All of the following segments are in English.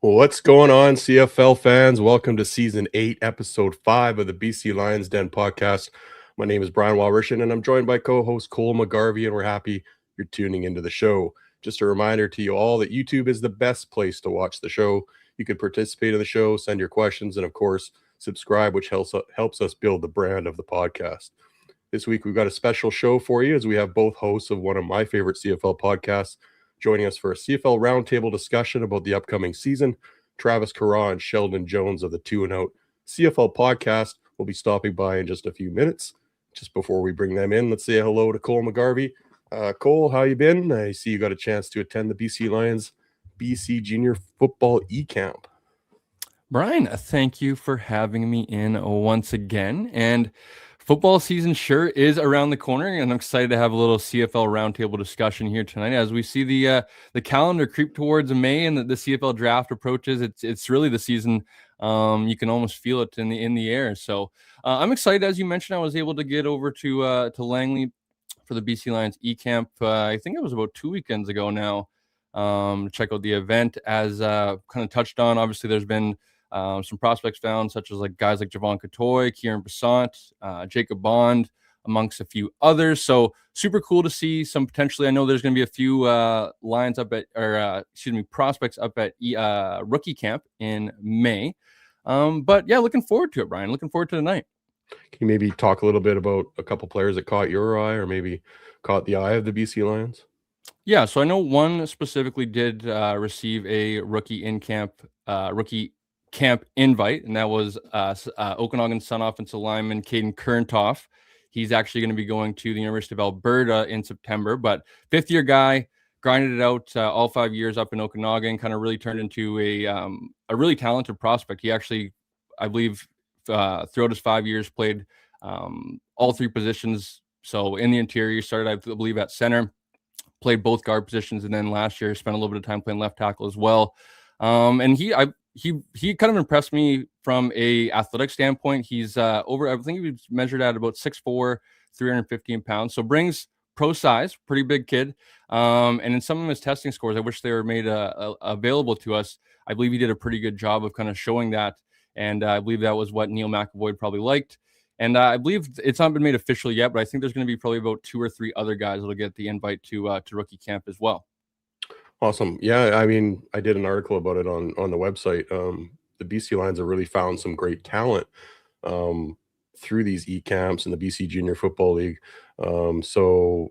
What's going on, CFL fans? Welcome to Season 8, Episode 5 of the BC Lions Den podcast. My name is Brian Walrishan, and I'm joined by co-host Cole McGarvey, and we're happy you're tuning into the show. Just a reminder to you all that YouTube is the best place to watch the show. You can participate in the show, send your questions, and of course, subscribe, which helps us build the brand of the podcast. This week, we've got a special show for you as we have both hosts of one of my favorite CFL podcasts joining us for a CFL Roundtable discussion about the upcoming season. Travis Currah and Sheldon Jones of the 2andOut CFL Podcast will be stopping by in just a few minutes. Just before we bring them in, let's say hello to Cole McGarvey. Cole, how you been? I see you got a chance to attend the BC Lions BC Junior Football E-Camp. Brian, thank you for having me in once again. And football season sure is around the corner, and I'm excited to have a little CFL roundtable discussion here tonight as we see the calendar creep towards May and the CFL draft approaches. It's really the season. You can almost feel it in the air. So I'm excited. As you mentioned, I was able to get over to Langley for the BC Lions E-Camp. I think it was about 2 weekends ago now. To check out the event. As kind of touched on, obviously there's been some prospects found, such as like guys like Javon Catoy, Kieran Bissant, Jacob Bond, amongst a few others. So super cool to see some potentially. I know there's going to be a few prospects up at rookie camp in May. But yeah, looking forward to it, Brian. Looking forward to tonight. Can you maybe talk a little bit about a couple players that caught your eye or maybe caught the eye of the BC Lions? Yeah, so I know one specifically did receive a rookie camp invite, and that was Okanagan Sun offensive lineman Caden Kerntoff. He's actually going to be going to the University of Alberta in September, but fifth-year guy, grinded it out all 5 years up in Okanagan, kind of really turned into a really talented prospect. He actually, I believe, throughout his 5 years, played all three positions. So in the interior, started, I believe, at center, played both guard positions, and then last year spent a little bit of time playing left tackle as well. And he kind of impressed me from a athletic standpoint. He's I think he was measured at about 6'4", 315 pounds. So brings pro size, pretty big kid. And in some of his testing scores, I wish they were made available to us. I believe he did a pretty good job of kind of showing that. And I believe that was what Neil McAvoy probably liked. And I believe it's not been made official yet, but I think there's going to be probably about 2 or 3 other guys that'll get the invite to rookie camp as well. Awesome. Yeah, I mean, I did an article about it on the website. The BC Lions have really found some great talent through these E-Camps and the BC Junior Football League. So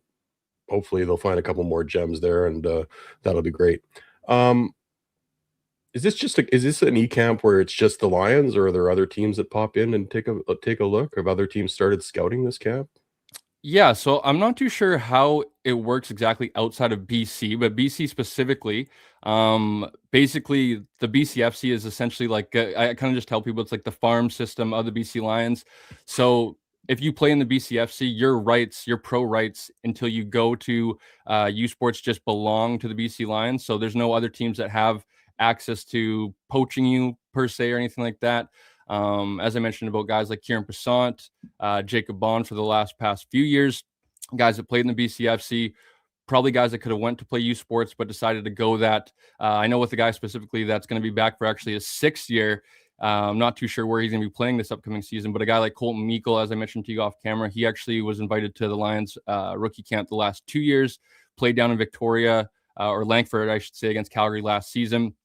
hopefully they'll find a couple more gems there, and that'll be great. Is this an E-Camp where it's just the Lions, or are there other teams that pop in and take a look? Have other teams started scouting this camp? Yeah, so I'm not too sure how it works exactly outside of BC, but BC specifically, basically the BCFC is essentially like, I kind of just tell people it's like the farm system of the BC Lions. So if you play in the BCFC, your pro rights until you go to U Sports just belong to the BC Lions. So there's no other teams that have access to poaching you per se or anything like that. As I mentioned about guys like Kieran Bissant, Jacob Bond for the past few years, guys that played in the BCFC, probably guys that could have went to play U Sports but decided to go that. I know with the guy specifically that's going to be back for actually his 6th year. I'm not too sure where he's going to be playing this upcoming season, but a guy like Colton Meikle, as I mentioned to you off camera, he actually was invited to the Lions rookie camp the last 2 years, played down in Victoria, or Langford, I should say, against Calgary last season.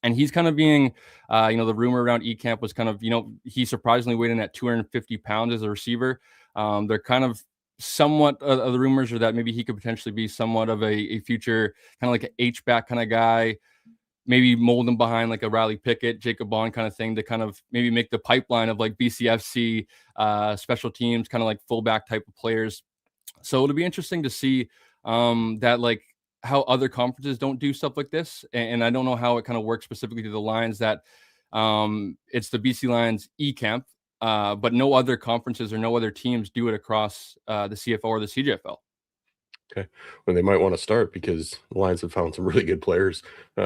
And he's kind of being, the rumor around E-Camp was kind of, he surprisingly weighed in at 250 pounds as a receiver. They're kind of somewhat the rumors are that maybe he could potentially be somewhat of a future kind of like an H-back kind of guy, maybe mold him behind like a Riley Pickett, Jacob Bond kind of thing to kind of maybe make the pipeline of like BCFC special teams, kind of like fullback type of players. So it'll be interesting to see that like how other conferences don't do stuff like this. And I don't know how it kind of works specifically to the Lions that it's the BC Lions E-Camp, but no other conferences or no other teams do it across the CFL or the CJFL. Okay. Well, they might want to start because the Lions have found some really good players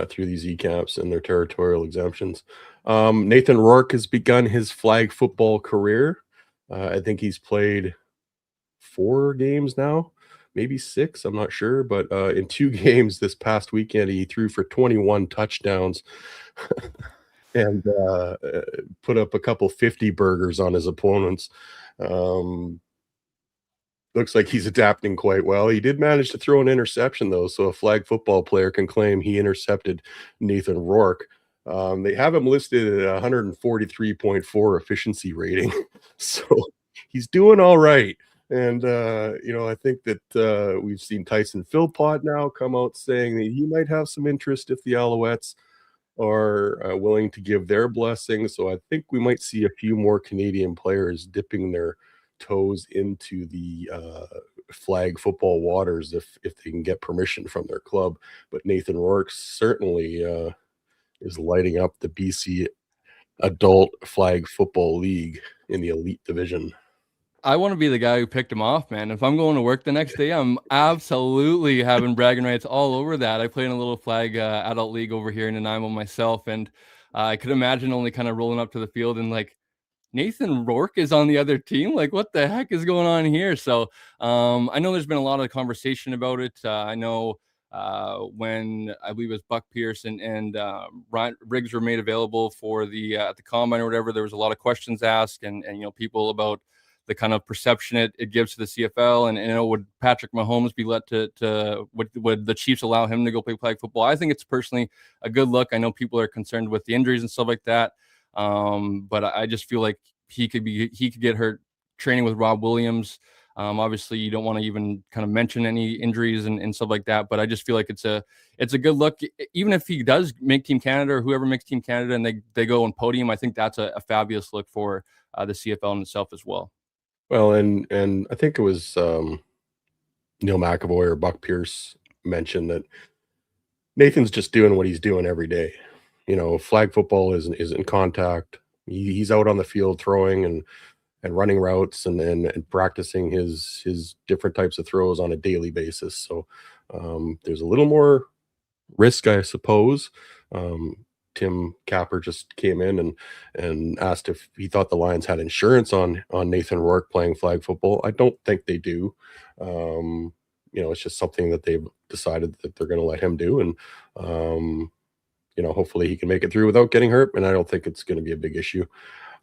through these E-Camps and their territorial exemptions. Nathan Rourke has begun his flag football career. I think he's played 4 games now. maybe 6, I'm not sure. But in 2 games this past weekend, he threw for 21 touchdowns and put up a couple 50 burgers on his opponents. Looks like he's adapting quite well. He did manage to throw an interception, though, so a flag football player can claim he intercepted Nathan Rourke. They have him listed at 143.4 efficiency rating, so he's doing all right. And I think that we've seen Tyson Philpott now come out saying that he might have some interest if the Alouettes are willing to give their blessing. So I think we might see a few more Canadian players dipping their toes into the flag football waters if they can get permission from their club. But Nathan Rourke certainly is lighting up the BC Adult Flag Football League in the elite division. I want to be the guy who picked him off, man. If I'm going to work the next day, I'm absolutely having bragging rights all over that. I play in a little flag adult league over here in Nanaimo myself, and I could imagine only kind of rolling up to the field and like, Nathan Rourke is on the other team. Like, what the heck is going on here? So I know there's been a lot of conversation about it. I know when I believe it was Buck Pierce and Ryan Riggs were made available for the at the combine or whatever, there was a lot of questions asked and people about the kind of perception it gives to the CFL and would Patrick Mahomes be let to would the Chiefs allow him to go play flag football? I think it's personally a good look. I know people are concerned with the injuries and stuff like that. But I just feel like he could get hurt training with Rob Williams. Obviously you don't want to even kind of mention any injuries and stuff like that, but I just feel like it's a good look. Even if he does make Team Canada or whoever makes Team Canada and they go on podium, I think that's a fabulous look for the CFL in itself as well. Well, and I think it was Neil McAvoy or Buck Pierce mentioned that Nathan's just doing what he's doing every day. Flag football is in contact. He's out on the field throwing and running routes and practicing his different types of throws on a daily basis. So there's a little more risk, I suppose. Tim Capper just came in and asked if he thought the Lions had insurance on Nathan Rourke playing flag football. I don't think they do. It's just something that they've decided that they're going to let him do. And hopefully he can make it through without getting hurt. And I don't think it's going to be a big issue.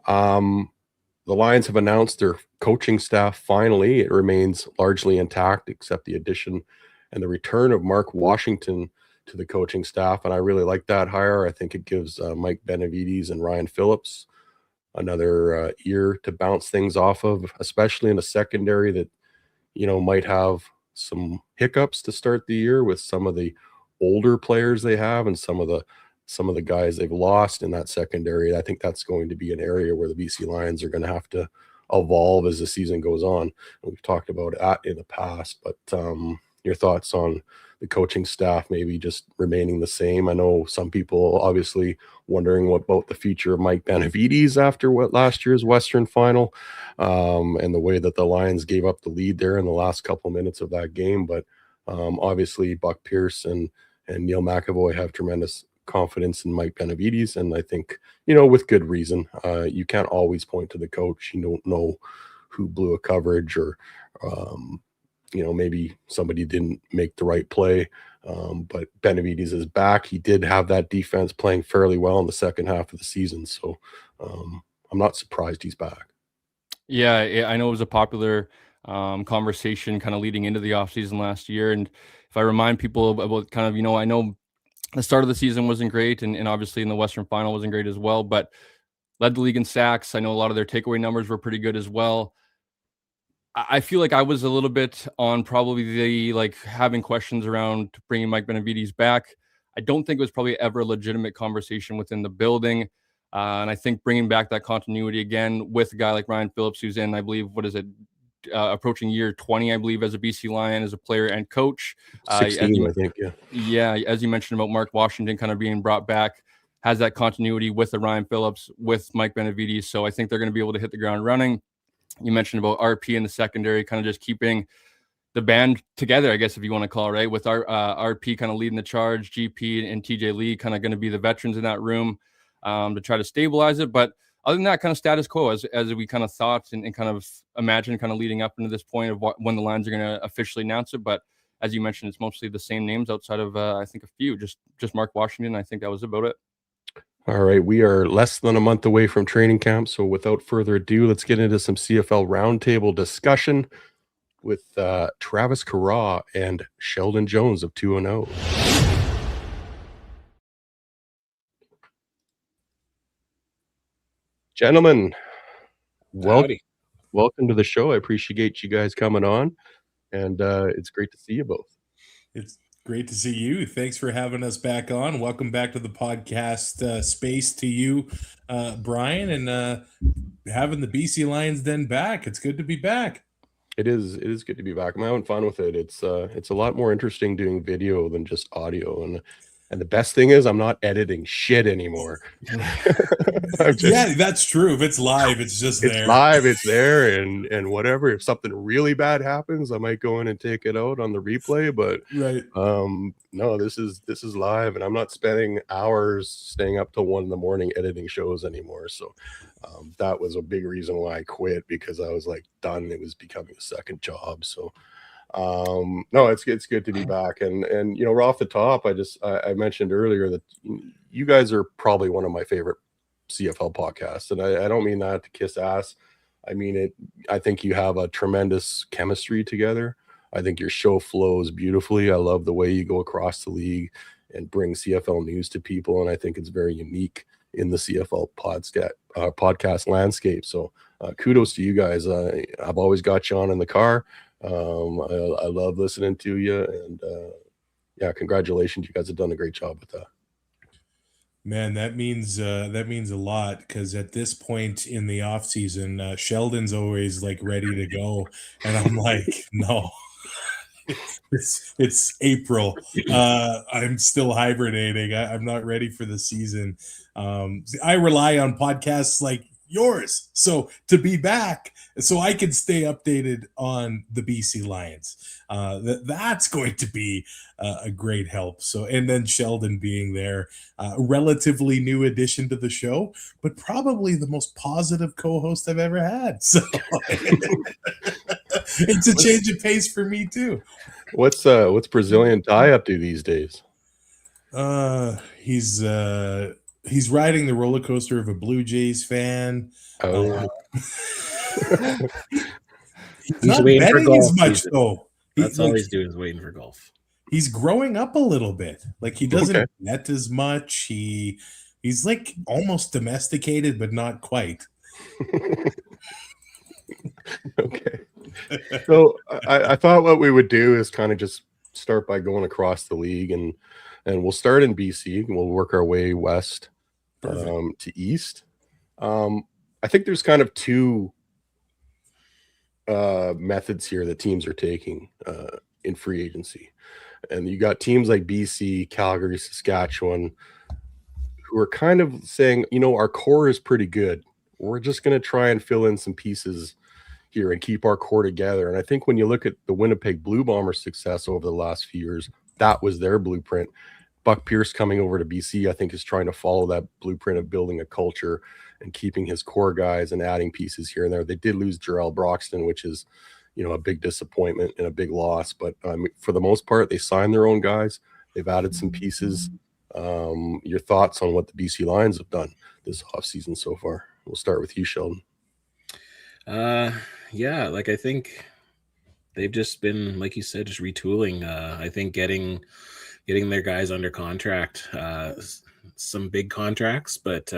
The Lions have announced their coaching staff. Finally, it remains largely intact, except the addition and the return of Mark Washington to the coaching staff. And I really like that hire. I think it gives Mike Benavides and Ryan Phillips another ear to bounce things off of, especially in a secondary that, might have some hiccups to start the year with some of the older players they have and some of the guys they've lost in that secondary. I think that's going to be an area where the BC Lions are going to have to evolve as the season goes on. And we've talked about it in the past, but your thoughts on the coaching staff maybe just remaining the same? I know some people obviously wondering what about the future of Mike Benavides after what last year's Western final and the way that the Lions gave up the lead there in the last couple minutes of that game. But obviously Buck Pierce and Neil McAvoy have tremendous confidence in Mike Benavides, and I think with good reason. You can't always point to the coach. You don't know who blew a coverage or maybe somebody didn't make the right play. But Benavides is back. He did have that defense playing fairly well in the second half of the season, so I'm not surprised he's back. Yeah, I know it was a popular conversation kind of leading into the offseason last year. And if I remind people about kind of, I know the start of the season wasn't great, and obviously in the Western final wasn't great as well, but led the league in sacks. I know a lot of their takeaway numbers were pretty good as well. I feel like I was a little bit on probably the having questions around bringing Mike Benavides back. I don't think it was probably ever a legitimate conversation within the building. And I think bringing back that continuity again with a guy like Ryan Phillips, who's in, I believe, approaching year 20, I believe, as a BC Lion, as a player and coach. 16, I think, yeah. Yeah, as you mentioned about Mark Washington kind of being brought back, has that continuity with the Ryan Phillips, with Mike Benavides. So I think they're going to be able to hit the ground running. You mentioned about RP in the secondary, kind of just keeping the band together, I guess, if you want to call it, right? With our RP kind of leading the charge, GP and TJ Lee kind of going to be the veterans in that room to try to stabilize it. But other than that, kind of status quo as we kind of thought and kind of imagined kind of leading up into this point of when the Lions are going to officially announce it. But as you mentioned, it's mostly the same names outside of, I think, a few, just Mark Washington. I think that was about it. All right, we are less than a month away from training camp, so without further ado, let's get into some CFL Roundtable discussion with Travis Currah and Sheldon Jones of 2andOut. Gentlemen, welcome to the show. I appreciate you guys coming on, and it's great to see you both. It's great to see you. Thanks for having us back on. Welcome back to the podcast space to you, Brian, and having the BC Lions Den back. It's good to be back. It is good to be back. I'm having fun with it. It's a lot more interesting doing video than just audio, and the best thing is I'm not editing shit anymore. Yeah, that's true. If it's live, it's just there. It's live, it's there, and whatever. If something really bad happens, I might go in and take it out on the replay. But right. No, this is live, and I'm not spending hours staying up till 1 a.m. editing shows anymore. So that was a big reason why I quit, because I was like done. It was becoming a second job. So no, it's good to be back. And you know, off the top, I mentioned earlier that you guys are probably one of my favorite CFL podcasts, and I don't mean that to kiss ass. I mean it. I think you have a tremendous chemistry together. I think your show flows beautifully. I love the way you go across the league and bring CFL news to people, and I think it's very unique in the CFL podcast landscape. So kudos to you guys. I've always got you on in the car. I love listening to you, and yeah, congratulations. You guys have done a great job with that. Man, that means a lot, because at this point in the off season, Sheldon's always like ready to go, and I'm like, no, it's April. I'm still hibernating. I'm not ready for the season. I rely on podcasts like yours, so to be back, so I can stay updated on the BC Lions. That's going to be a great help. So, and then Sheldon being there, relatively new addition to the show, but probably the most positive co-host I've ever had. So it's a change of pace for me too. What's Brazilian Ty up to these days? He's riding the roller coaster of a Blue Jays fan. Oh. He's not betting as much though. That's all he's doing is waiting for golf. He's growing up a little bit. Like, he doesn't bet as much. He's like almost domesticated, but not quite. Okay. So I thought what we would do is kind of just start by going across the league, and we'll start in BC and we'll work our way west to east. I think there's kind of two methods here that teams are taking in free agency. And you got teams like BC, Calgary, Saskatchewan, who are kind of saying, you know, our core is pretty good. We're just going to try and fill in some pieces here and keep our core together. And I think when you look at the Winnipeg Blue Bombers' success over the last few years, that was their blueprint. Buck Pierce coming over to BC, I think, is trying to follow that blueprint of building a culture and keeping his core guys and adding pieces here and there. They did lose Jarrell Broxton, which is, you know, a big disappointment and a big loss. But for the most part, they signed their own guys. They've added some pieces. Your thoughts on what the BC Lions have done this offseason so far? We'll start with you, Sheldon. Yeah, like, I think they've just been, like you said, just retooling. I think getting their guys under contract, some big contracts, but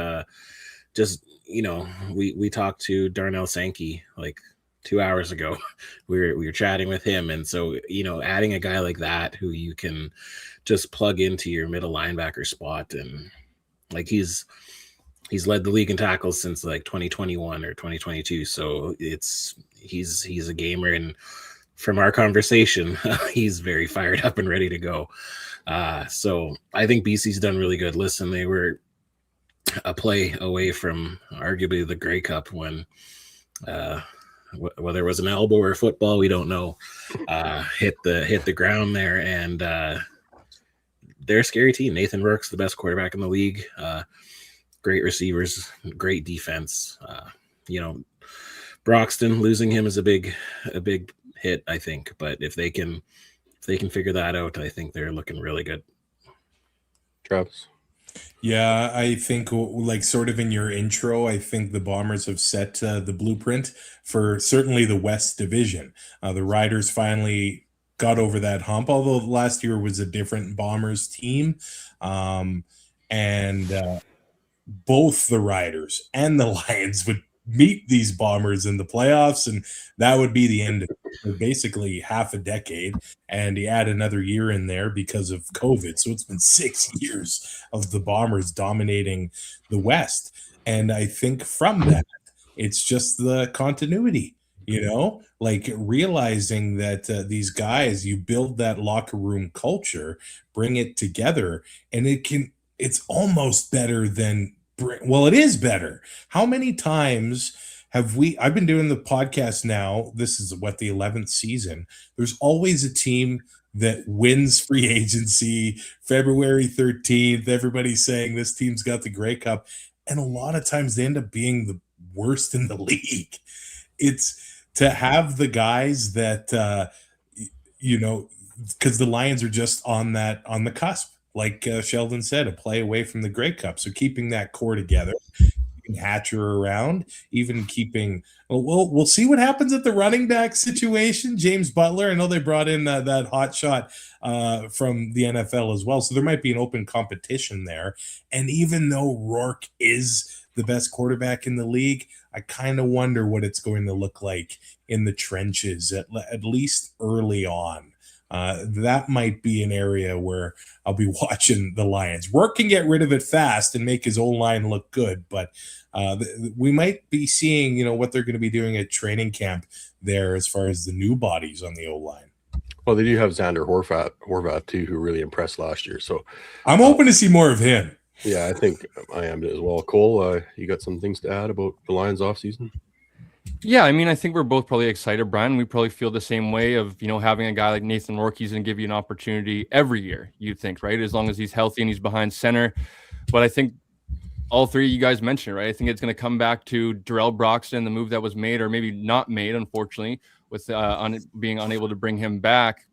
just, you know, we talked to Darnell Sankey like 2 hours ago. We were chatting with him, and so, you know, adding a guy like that who you can just plug into your middle linebacker spot, and like he's led the league in tackles since like 2021 or 2022. So he's a gamer, and from our conversation, he's very fired up and ready to go. So I think BC's done really good. Listen, they were a play away from arguably the Grey Cup when whether it was an elbow or a football, we don't know, hit the ground there, and they're a scary team. Nathan Rourke's the best quarterback in the league. great receivers, great defense. Broxton, losing him is a big hit, I think. But if they can figure that out, I think they're looking really good. Travis? Yeah, I think like sort of in your intro, I think the Bombers have set the blueprint for certainly the West Division. The Riders finally got over that hump, although last year was a different Bombers team. And both the Riders and the Lions would meet these Bombers in the playoffs, and that would be the end of basically half a decade. And you add another year in there because of COVID, so it's been 6 years of the Bombers dominating the West. And I think from that, it's just the continuity, like realizing that these guys, you build that locker room culture, bring it together, and it's almost better than, well, it is better. How many times I've been doing the podcast now, this is the 11th season. There's always a team that wins free agency, February 13th, everybody's saying this team's got the Grey Cup, and a lot of times they end up being the worst in the league. It's to have the guys that, because the Lions are just on the cusp. Like Sheldon said, a play away from the Grey Cup. So keeping that core together, keeping Hatcher around, even keeping. We'll see what happens at the running back situation. James Butler, I know they brought in that hot shot from the NFL as well. So there might be an open competition there. And even though Rourke is the best quarterback in the league, I kind of wonder what it's going to look like in the trenches, at least early on. That might be an area where I'll be watching the Lions. Rourke can get rid of it fast and make his O-line look good, but we might be seeing, what they're going to be doing at training camp there as far as the new bodies on the O-line. Well, they do have Xander Horvath too, who really impressed last year. So I'm hoping to see more of him. Yeah, I think I am as well. Cole, you got some things to add about the Lions offseason? Yeah, I mean, I think we're both probably excited, Brian. We probably feel the same way of, having a guy like Nathan Rourke, he's going to give you an opportunity every year, you'd think, right? As long as he's healthy and he's behind center. But I think all three of you guys mentioned it, right? I think it's going to come back to Darrell Broxton, the move that was made or maybe not made, unfortunately, with being unable to bring him back.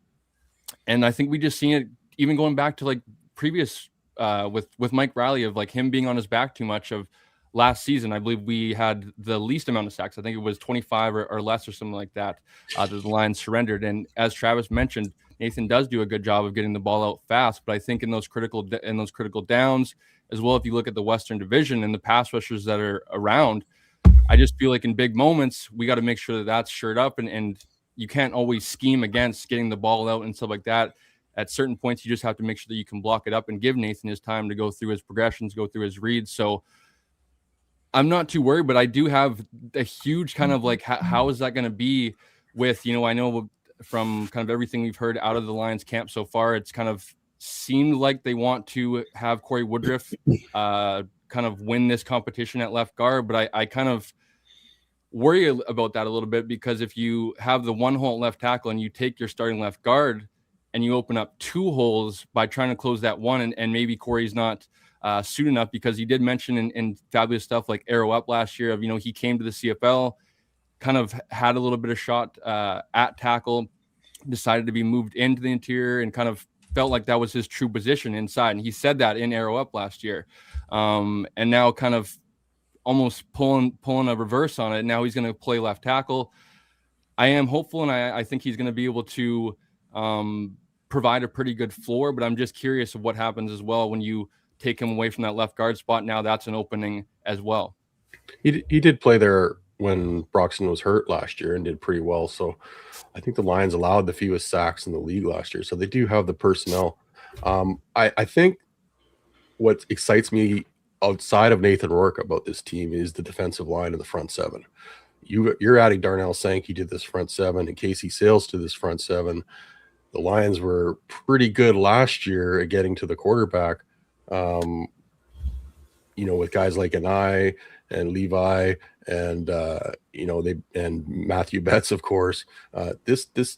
And I think we just seen it even going back to like previous with Mike Riley of like him being on his back too much of last season. I believe we had the least amount of sacks. I think it was 25 or less or something like that that the Lions surrendered. And as Travis mentioned, Nathan does do a good job of getting the ball out fast. But I think in those critical downs, as well, if you look at the Western Division and the pass rushers that are around, I just feel like in big moments, we got to make sure that that's shored up. And you can't always scheme against getting the ball out and stuff like that. At certain points, you just have to make sure that you can block it up and give Nathan his time to go through his progressions, go through his reads. So I'm not too worried, but I do have a huge kind of like, how is that going to be with, I know from kind of everything we've heard out of the Lions camp so far, it's kind of seemed like they want to have Corey Woodruff kind of win this competition at left guard. But I kind of worry about that a little bit, because if you have the one hole at left tackle and you take your starting left guard and you open up two holes by trying to close that one, and maybe Corey's not suit enough, because he did mention in fabulous stuff like Arrow Up last year of, he came to the CFL, kind of had a little bit of shot at tackle, decided to be moved into the interior and kind of felt like that was his true position inside. And he said that in Arrow Up last year. And now kind of almost pulling a reverse on it. Now he's going to play left tackle. I am hopeful, and I think he's going to be able to provide a pretty good floor, but I'm just curious of what happens as well when you take him away from that left guard spot. Now that's an opening as well. He did play there when Broxton was hurt last year and did pretty well. So I think the Lions allowed the fewest sacks in the league last year. So they do have the personnel. I think what excites me outside of Nathan Rourke about this team is the defensive line of the front seven. You're adding Darnell Sankey to this front seven and Casey Sales to this front seven. The Lions were pretty good last year at getting to the quarterback. With guys like Anai and Levi and and Matthew Betts, of course, this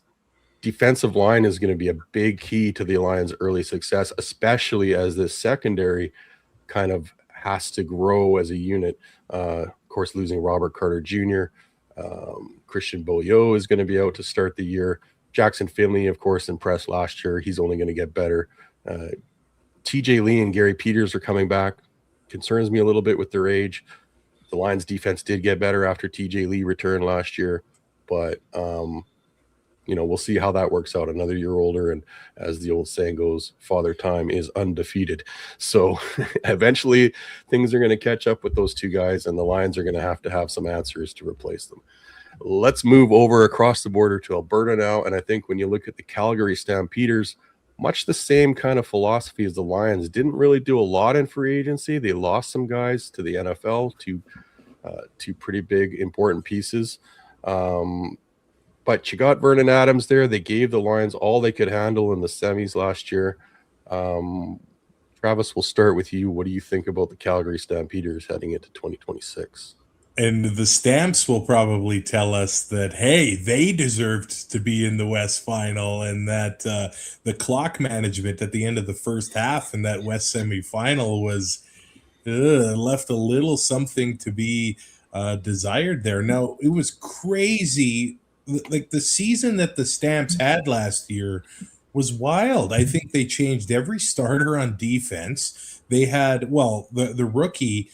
defensive line is going to be a big key to the Lions' early success, especially as this secondary kind of has to grow as a unit. Of course, losing Robert Carter Jr., Christian Beaulieu is going to be out to start the year. Jackson Finley, of course, impressed last year. He's only going to get better. TJ Lee and Gary Peters are coming back. Concerns me a little bit with their age. The Lions defense did get better after TJ Lee returned last year, but we'll see how that works out. Another year older, and as the old saying goes, Father Time is undefeated. So eventually things are going to catch up with those two guys, and the Lions are going to have some answers to replace them. Let's move over across the border to Alberta now, and I think when you look at the Calgary Stampeders, much the same kind of philosophy as the Lions. Didn't really do a lot in free agency. They lost some guys to the NFL, two pretty big, important pieces. But you got Vernon Adams there. They gave the Lions all they could handle in the semis last year. Travis, we'll start with you. What do you think about the Calgary Stampeders heading into 2026? And the Stamps will probably tell us that, hey, they deserved to be in the West Final, and that the clock management at the end of the first half in that West semifinal was left a little something to be desired there. Now, it was crazy. Like the season that the Stamps had last year was wild. I think they changed every starter on defense. They had, the rookie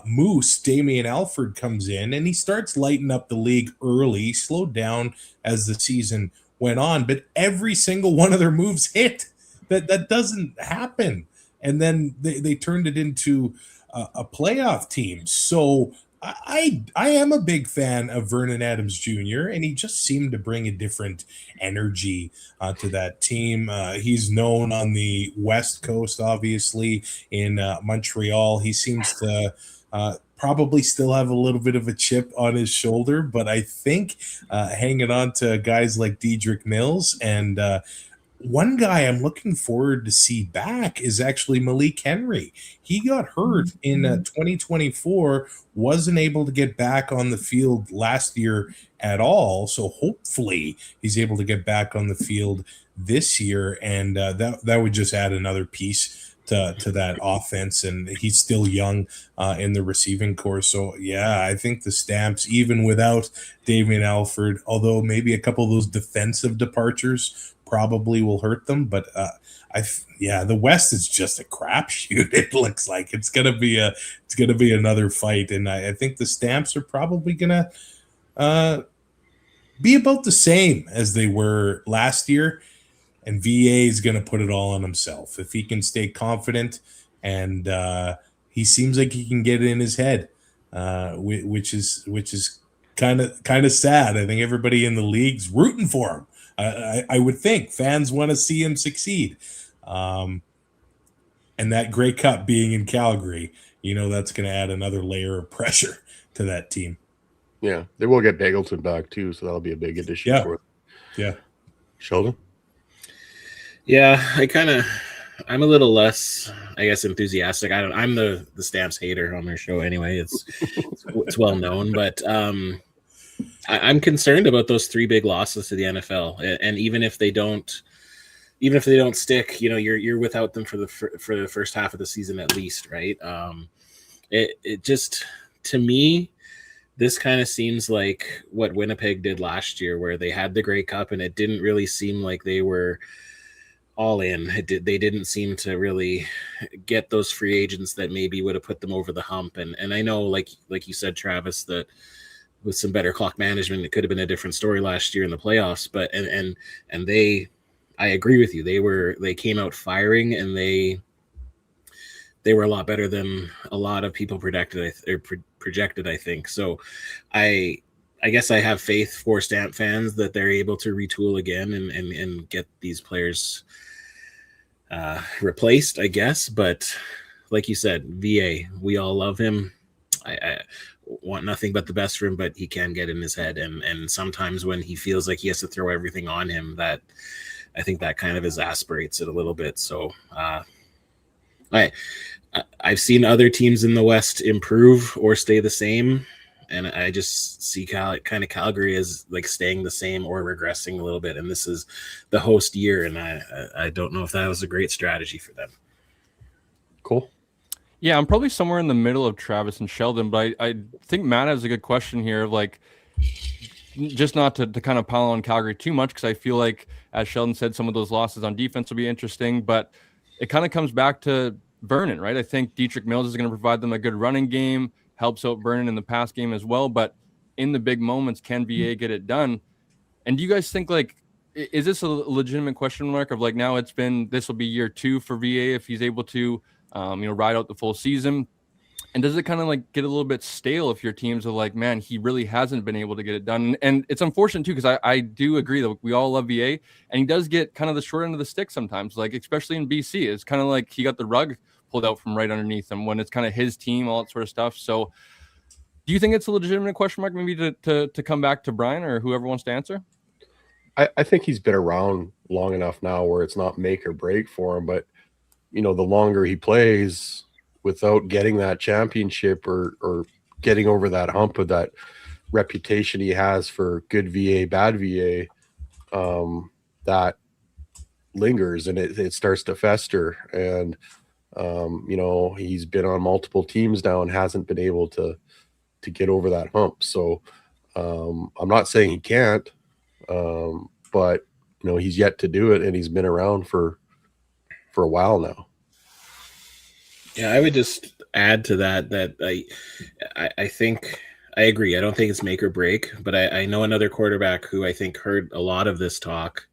Moose, Damian Alford, comes in and he starts lighting up the league early. He slowed down as the season went on, but every single one of their moves hit. That doesn't happen. And then they turned it into a playoff team. So I am a big fan of Vernon Adams Jr., and he just seemed to bring a different energy to that team. He's known on the West Coast, obviously, in Montreal. He seems to probably still have a little bit of a chip on his shoulder, but I think hanging on to guys like Dedrick Mills and one guy I'm looking forward to see back is actually Malik Henry. He got hurt in 2024, wasn't able to get back on the field last year at all. So hopefully he's able to get back on the field this year, and that would just add another piece to that offense. And he's still young in the receiving corps. So yeah, I think the Stamps, even without Damian Alford, although maybe a couple of those defensive departures probably will hurt them, but the West is just a crapshoot. It looks like it's gonna be another fight, and I think the Stamps are probably gonna be about the same as they were last year, and VA is gonna put it all on himself if he can stay confident, and he seems like he can get it in his head, which is kind of sad. I think everybody in the league's rooting for him. I would think fans want to see him succeed. And that Grey Cup being in Calgary, that's going to add another layer of pressure to that team. Yeah, they will get Bagleton back too, so that'll be a big addition for them. Yeah. Sheldon? Yeah, I'm a little less, I guess, enthusiastic. I'm the Stamps hater on their show anyway. It's well known, but I'm concerned about those three big losses to the NFL, and even if they don't stick, you're without them for the first half of the season at least, right? It just, to me, this kind of seems like what Winnipeg did last year, where they had the Grey Cup and it didn't really seem like they were all in. They didn't seem to really get those free agents that maybe would have put them over the hump. And I know, like you said, Travis, that with some better clock management, it could have been a different story last year in the playoffs. But I agree with you. They came out firing, and they were a lot better than a lot of people projected, I think. So I guess I have faith for Stamp fans that they're able to retool again and get these players replaced, I guess. But like you said, VA, we all love him. I want nothing but the best for him, but he can get in his head. And sometimes when he feels like he has to throw everything on him, that I think that kind of exasperates it a little bit. So I've seen other teams in the West improve or stay the same, and I just see kind of Calgary as like staying the same or regressing a little bit. And this is the host year, and I don't know if that was a great strategy for them. Cool. Yeah, I'm probably somewhere in the middle of Travis and Sheldon, but I think Matt has a good question here. Like, just not to kind of pile on Calgary too much, because I feel like, as Sheldon said, some of those losses on defense will be interesting, but it kind of comes back to Vernon, right? I think Dietrich Mills is going to provide them a good running game, helps out Vernon in the pass game as well, but in the big moments, can VA get it done? And do you guys think, like, is this a legitimate question mark of like, now this will be year 2 for VA if he's able to, ride out the full season? And does it kind of like get a little bit stale if your teams are like, man, he really hasn't been able to get it done? And it's unfortunate too, because I do agree that we all love VA, and he does get kind of the short end of the stick sometimes, like especially in BC. It's kind of like he got the rug pulled out from right underneath him when it's kind of his team, all that sort of stuff. So do you think it's a legitimate question mark maybe to come back to Brian or whoever wants to answer? I think he's been around long enough now where it's not make or break for him, but the longer he plays without getting that championship or getting over that hump of that reputation he has for good VA, bad VA, that lingers and it starts to fester. And, he's been on multiple teams now and hasn't been able to get over that hump. So I'm not saying he can't, but he's yet to do it, and he's been around for a while now. Yeah, I would just add to that I think I agree. I don't think it's make or break, but I know another quarterback who I think heard a lot of this talk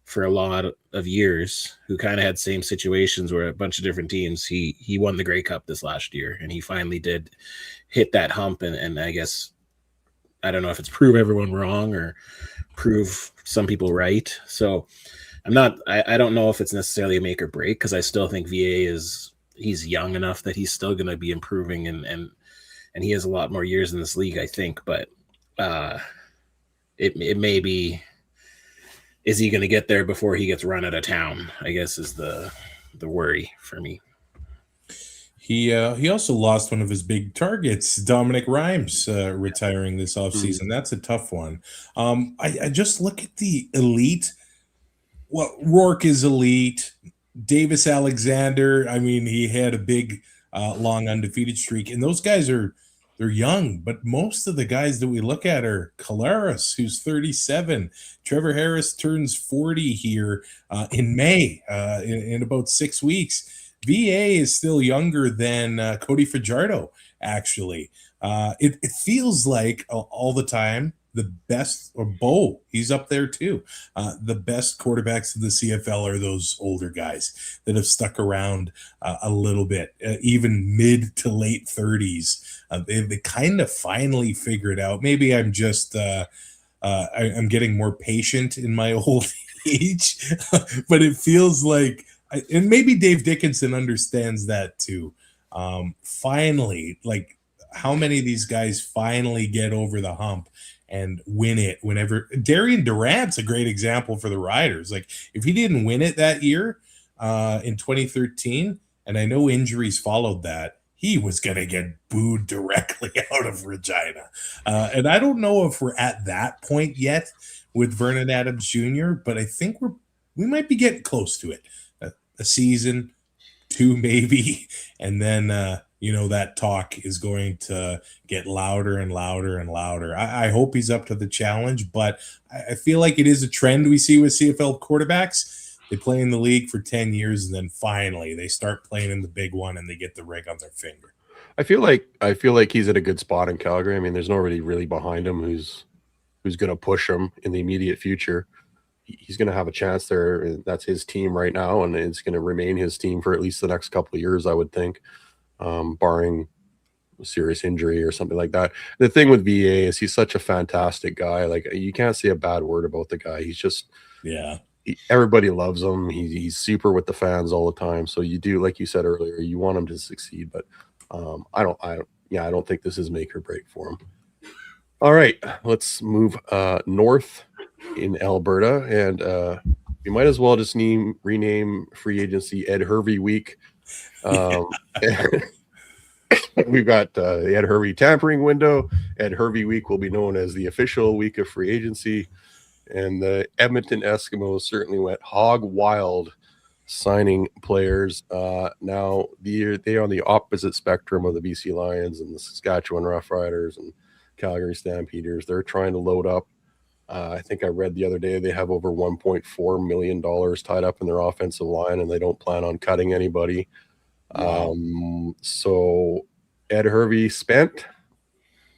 for a lot of years, who kind of had same situations where a bunch of different teams. He won the Grey Cup this last year, and he finally did hit that hump, and I guess, I don't know if it's prove everyone wrong or prove some people right. So I don't know if it's necessarily a make or break, because I still think VA he's young enough that he's still going to be improving, and he has a lot more years in this league, I think. But it may be, is he going to get there before he gets run out of town, I guess, is the worry for me. He also lost one of his big targets, Dominic Rhymes, retiring this offseason. That's a tough one. I just look at the elite. Well, Rourke is elite. Davis Alexander, I mean, he had a big, long undefeated streak. And those guys they're young. But most of the guys that we look at are Collaros, who's 37. Trevor Harris turns 40 here in May, in about 6 weeks. VA is still younger than Cody Fajardo, actually. It feels like all the time the best, or Bo, he's up there too. The best quarterbacks in the CFL are those older guys that have stuck around a little bit, even mid to late 30s. They kind of finally figured out. Maybe I'm just I'm getting more patient in my old age, but it feels like, and maybe Dave Dickinson understands that too. Finally, like, how many of these guys finally get over the hump and win it whenever? Darian Durant's a great example for the Riders. Like, if he didn't win it that year in 2013, and I know injuries followed that, he was going to get booed directly out of Regina. And I don't know if we're at that point yet with Vernon Adams Jr., but I think we might be getting close to it. A season, 2 maybe, and then that talk is going to get louder and louder and louder. I hope he's up to the challenge, but I feel like it is a trend we see with CFL quarterbacks. They play in the league for 10 years, and then finally they start playing in the big one, and they get the ring on their finger. I feel like he's at a good spot in Calgary. I mean, there's nobody really behind him who's going to push him in the immediate future. He's going to have a chance there. That's his team right now, and it's going to remain his team for at least the next couple of years, I would think, barring a serious injury or something like that. The thing with VA is he's such a fantastic guy. Like, you can't say a bad word about the guy. He's just, everybody loves him. He's super with the fans all the time. So you do, like you said earlier, you want him to succeed, but I don't think this is make or break for him. All right, let's move north in Alberta, and we might as well just rename free agency Ed Hervey Week. We've got the Ed Hervey tampering window. Ed Hervey Week will be known as the official week of free agency, and the Edmonton Eskimos certainly went hog wild signing players. Now they're on the opposite spectrum of the BC Lions and the Saskatchewan Roughriders and Calgary Stampeders. They're trying to load up. I think I read the other day they have over $1.4 million tied up in their offensive line, and they don't plan on cutting anybody. Wow. So Ed Hervey spent.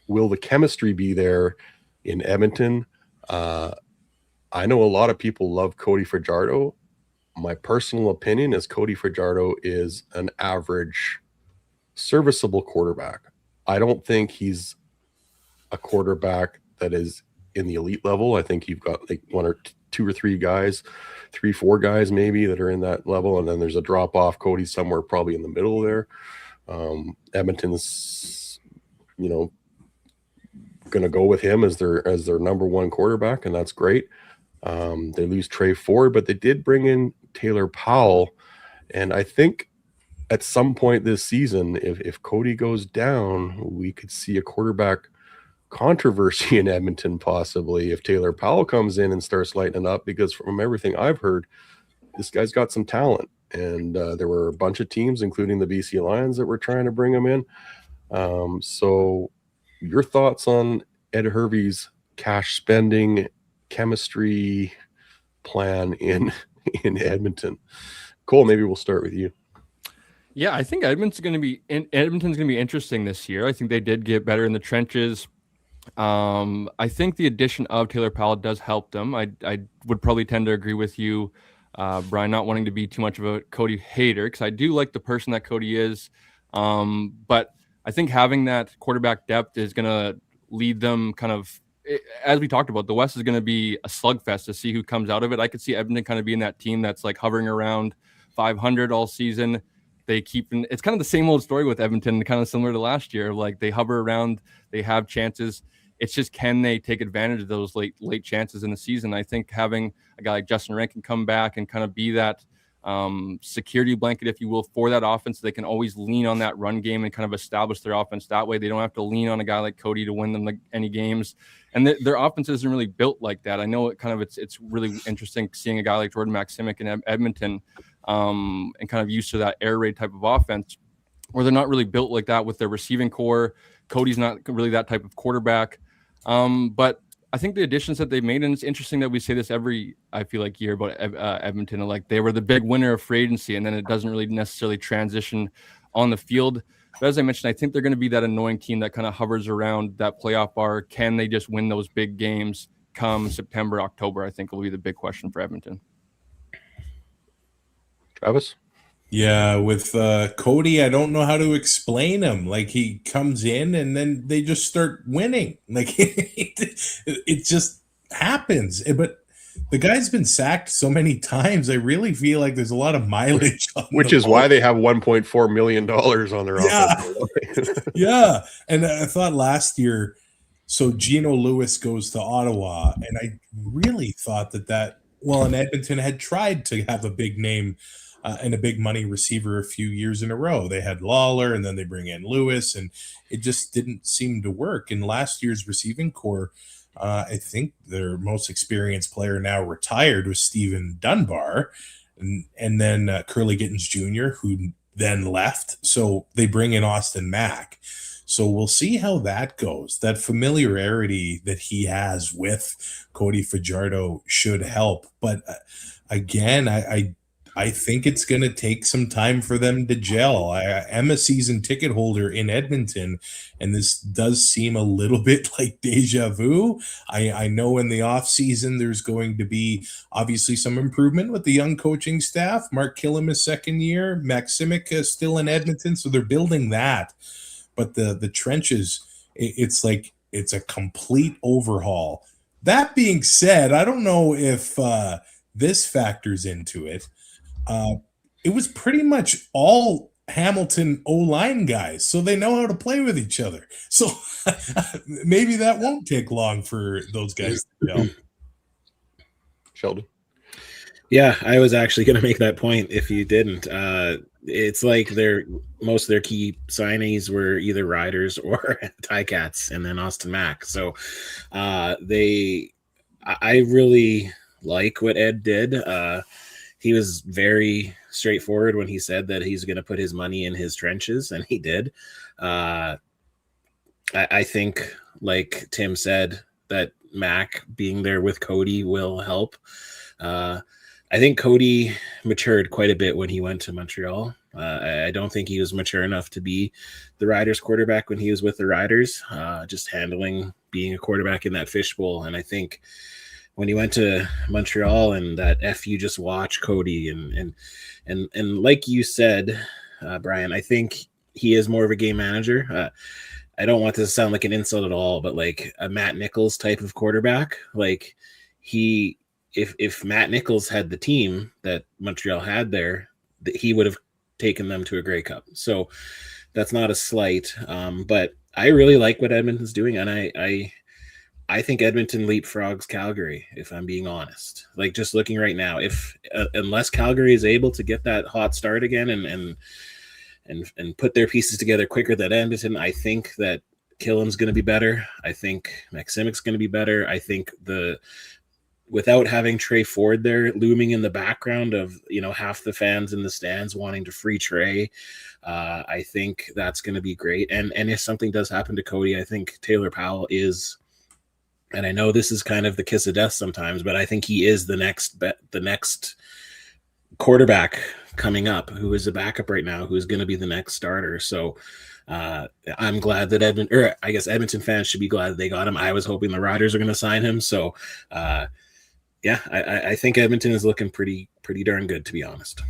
Will the chemistry be there in Edmonton? I know a lot of people love Cody Fajardo. My personal opinion is Cody Fajardo is an average, serviceable quarterback. I don't think he's a quarterback that is in the elite level. I think you've got like one or two or three guys, 3-4 guys maybe that are in that level, and then there's a drop off. Cody's somewhere probably in the middle there. Edmonton's, going to go with him as their number one quarterback, and that's great. They lose Trey Ford, but they did bring in Taylor Powell, and I think at some point this season, if Cody goes down, we could see a quarterback controversy in Edmonton possibly if Taylor Powell comes in and starts lighting up, because from everything I've heard, this guy's got some talent, and there were a bunch of teams, including the BC Lions, that were trying to bring him in. So your thoughts on Ed Hervey's cash spending chemistry plan in Edmonton? Cole, maybe we'll start with you. Yeah, I think Edmonton's going to be interesting this year. I think they did get better in the trenches. I think the addition of Taylor Powell does help them. I would probably tend to agree with you, Brian, not wanting to be too much of a Cody hater, because I do like the person that Cody is. But I think having that quarterback depth is going to lead them kind of, as we talked about, the West is going to be a slugfest to see who comes out of it. I could see Edmonton kind of being that team that's like hovering around 500 all season. It's kind of the same old story with Edmonton, kind of similar to last year. Like they hover around, they have chances. It's just, can they take advantage of those late chances in the season? I think having a guy like Justin Rankin come back and kind of be that security blanket, if you will, for that offense, they can always lean on that run game and kind of establish their offense that way. They don't have to lean on a guy like Cody to win them any games. And their offense isn't really built like that. I know it's really interesting seeing a guy like Jordan Maximic in Edmonton and kind of used to that air raid type of offense, where they're not really built like that with their receiving core. Cody's not really that type of quarterback. But I think the additions that they've made, and it's interesting that we say this I feel like year about Edmonton, like they were the big winner of free agency, and then it doesn't really necessarily transition on the field. But as I mentioned, I think they're going to be that annoying team that kind of hovers around that playoff bar. Can they just win those big games come September, October? I think will be the big question for Edmonton. Travis? Yeah, with Cody, I don't know how to explain him. Like, he comes in and then they just start winning. Like, it just happens. But the guy's been sacked so many times, I really feel like there's a lot of mileage on which is why they have $1.4 million on their offense. Yeah. And I thought last year, so Geno Lewis goes to Ottawa, and I really thought that and Edmonton had tried to have a big name and a big money receiver a few years in a row. They had Lawler, and then they bring in Lewis, and it just didn't seem to work. In last year's receiving core, I think their most experienced player now retired was Stephen Dunbar, and then Curly Gittens Jr., who then left. So they bring in Austin Mack. So we'll see how that goes. That familiarity that he has with Cody Fajardo should help. But again, I think it's going to take some time for them to gel. I am a season ticket holder in Edmonton, and this does seem a little bit like deja vu. I know in the offseason there's going to be obviously some improvement with the young coaching staff. Mark Killam is second year. Maximic is still in Edmonton, so they're building that. But the trenches, it's like it's a complete overhaul. That being said, I don't know if this factors into it. It was pretty much all Hamilton O-line guys, so they know how to play with each other. So maybe that won't take long for those guys to gel. Sheldon? Yeah, I was actually going to make that point if you didn't. It's like most of their key signees were either Riders or Ticats, and then Austin Mack. So I really like what Ed did. he was very straightforward when he said that he's going to put his money in his trenches, and he did. I think, like Tim said, that Mac being there with Cody will help. I think Cody matured quite a bit when he went to Montreal. I don't think he was mature enough to be the Riders quarterback when he was with the Riders, just handling being a quarterback in that fishbowl. And I think when he went to Montreal and that you just watch Cody and like you said, Brian, I think he is more of a game manager. I don't want this to sound like an insult at all, but like a Matt Nichols type of quarterback, like if Matt Nichols had the team that Montreal had there, he would have taken them to a Grey Cup. So that's not a slight, but I really like what Edmonton's doing, and I think Edmonton leapfrogs Calgary, if I'm being honest. Like, just looking right now, if unless Calgary is able to get that hot start again and put their pieces together quicker than Edmonton, I think that Killam's going to be better. I think Maximic's going to be better. I think without having Trey Ford there looming in the background of, half the fans in the stands wanting to free Trey, I think that's going to be great. And if something does happen to Cody, I think Taylor Powell is, and I know this is kind of the kiss of death sometimes, but I think he is the next quarterback coming up, who is a backup right now, who is going to be the next starter. So I'm glad that Edmonton fans should be glad that they got him. I was hoping the Riders are going to sign him. So I think Edmonton is looking pretty darn good, to be honest.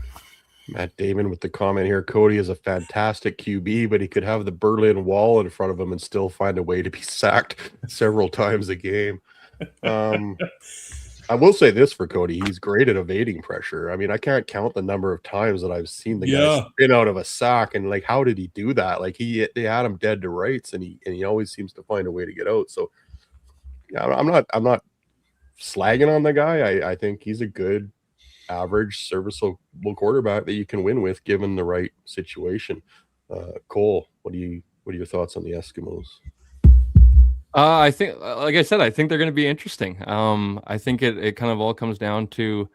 Matt Damon with the comment here, Cody is a fantastic QB, but he could have the Berlin Wall in front of him and still find a way to be sacked several times a game. I will say this for Cody, he's great at evading pressure. I mean, I can't count the number of times that I've seen the guy spin out of a sack, and like, how did he do that? Like, they had him dead to rights, and he always seems to find a way to get out. So yeah, I'm not slagging on the guy. I think he's a good, average, serviceable quarterback that you can win with given the right situation. Cole, what are your thoughts on the Eskimos? I think, like I said, I think they're going to be interesting. I think it kind of all comes down to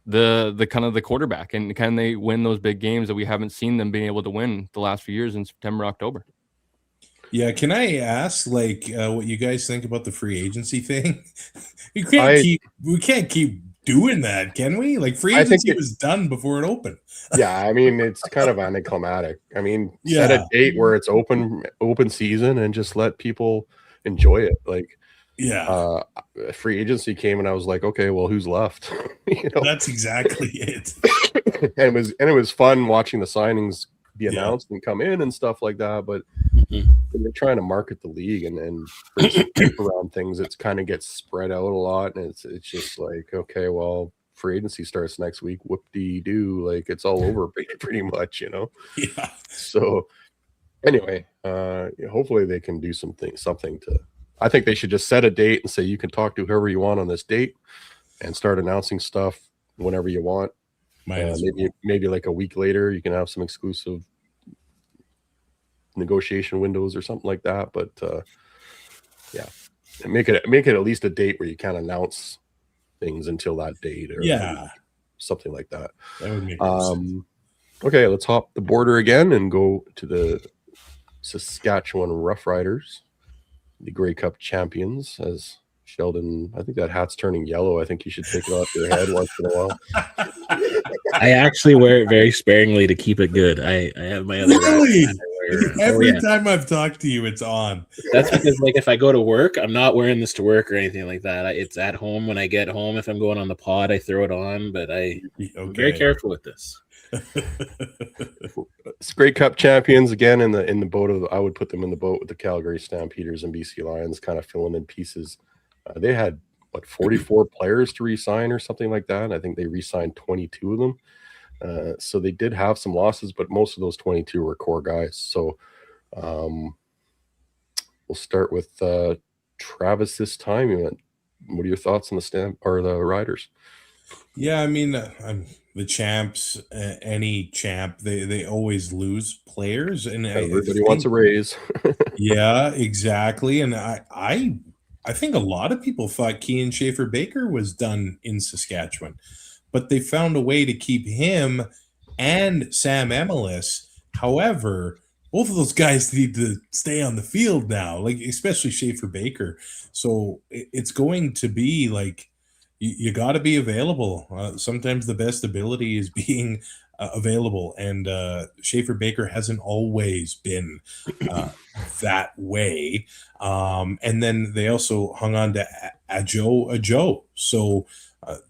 the kind of the quarterback, and can they win those big games that we haven't seen them being able to win the last few years in September, October. Yeah, can I ask what you guys think about the free agency thing? we can't keep doing that, can we? Like, free agency was done before it opened. Yeah, I mean, it's kind of anticlimactic. I mean, set a date where it's open season and just let people enjoy it. Like, free agency came and I was like, okay, well, who's left? That's exactly it. and it was fun watching the signings be announced and come in and stuff like that. But when they're trying to market the league and bring some hype around things, it's kind of gets spread out a lot, and it's just like, okay, well, free agency starts next week. Whoop-de-doo, like, it's all over pretty much, Yeah. So anyway, hopefully they can do something to. I think they should just set a date and say you can talk to whoever you want on this date, and start announcing stuff whenever you want. Maybe like a week later, you can have some exclusive negotiation windows or something like that. But and make it at least a date where you can't announce things until that date, or something like that. That would make sense. Okay, let's hop the border again and go to the Saskatchewan Roughriders, the Grey Cup champions. As Sheldon, I think that hat's turning yellow. I think you should take it off your head once in a while. I actually wear it very sparingly to keep it good. I have my other really. Every time I've talked to you, it's on. That's because, like, if I go to work, I'm not wearing this to work or anything like that. It's at home. When I get home, if I'm going on the pod, I throw it on. But I'm very careful with this. It's Grey Cup champions again in the boat of. I would put them in the boat with the Calgary Stampeders and BC Lions, kind of filling in pieces. They had 44 players to re-sign or something like that. I think they re-signed 22 of them. So they did have some losses, but most of those 22 were core guys. So we'll start with Travis this time. What are your thoughts on the Riders? Yeah, I mean, the champs, any champ, they always lose players, and everybody wants a raise. Yeah, exactly. And I think a lot of people thought Kean Schaefer-Baker was done in Saskatchewan. but they found a way to keep him and Sam Emilus. However, both of those guys need to stay on the field now, like especially Schaefer Baker. So it's going to be like you got to be available. Sometimes the best ability is being available, and Schaefer Baker hasn't always been that way. And then they also hung on to Ajo. So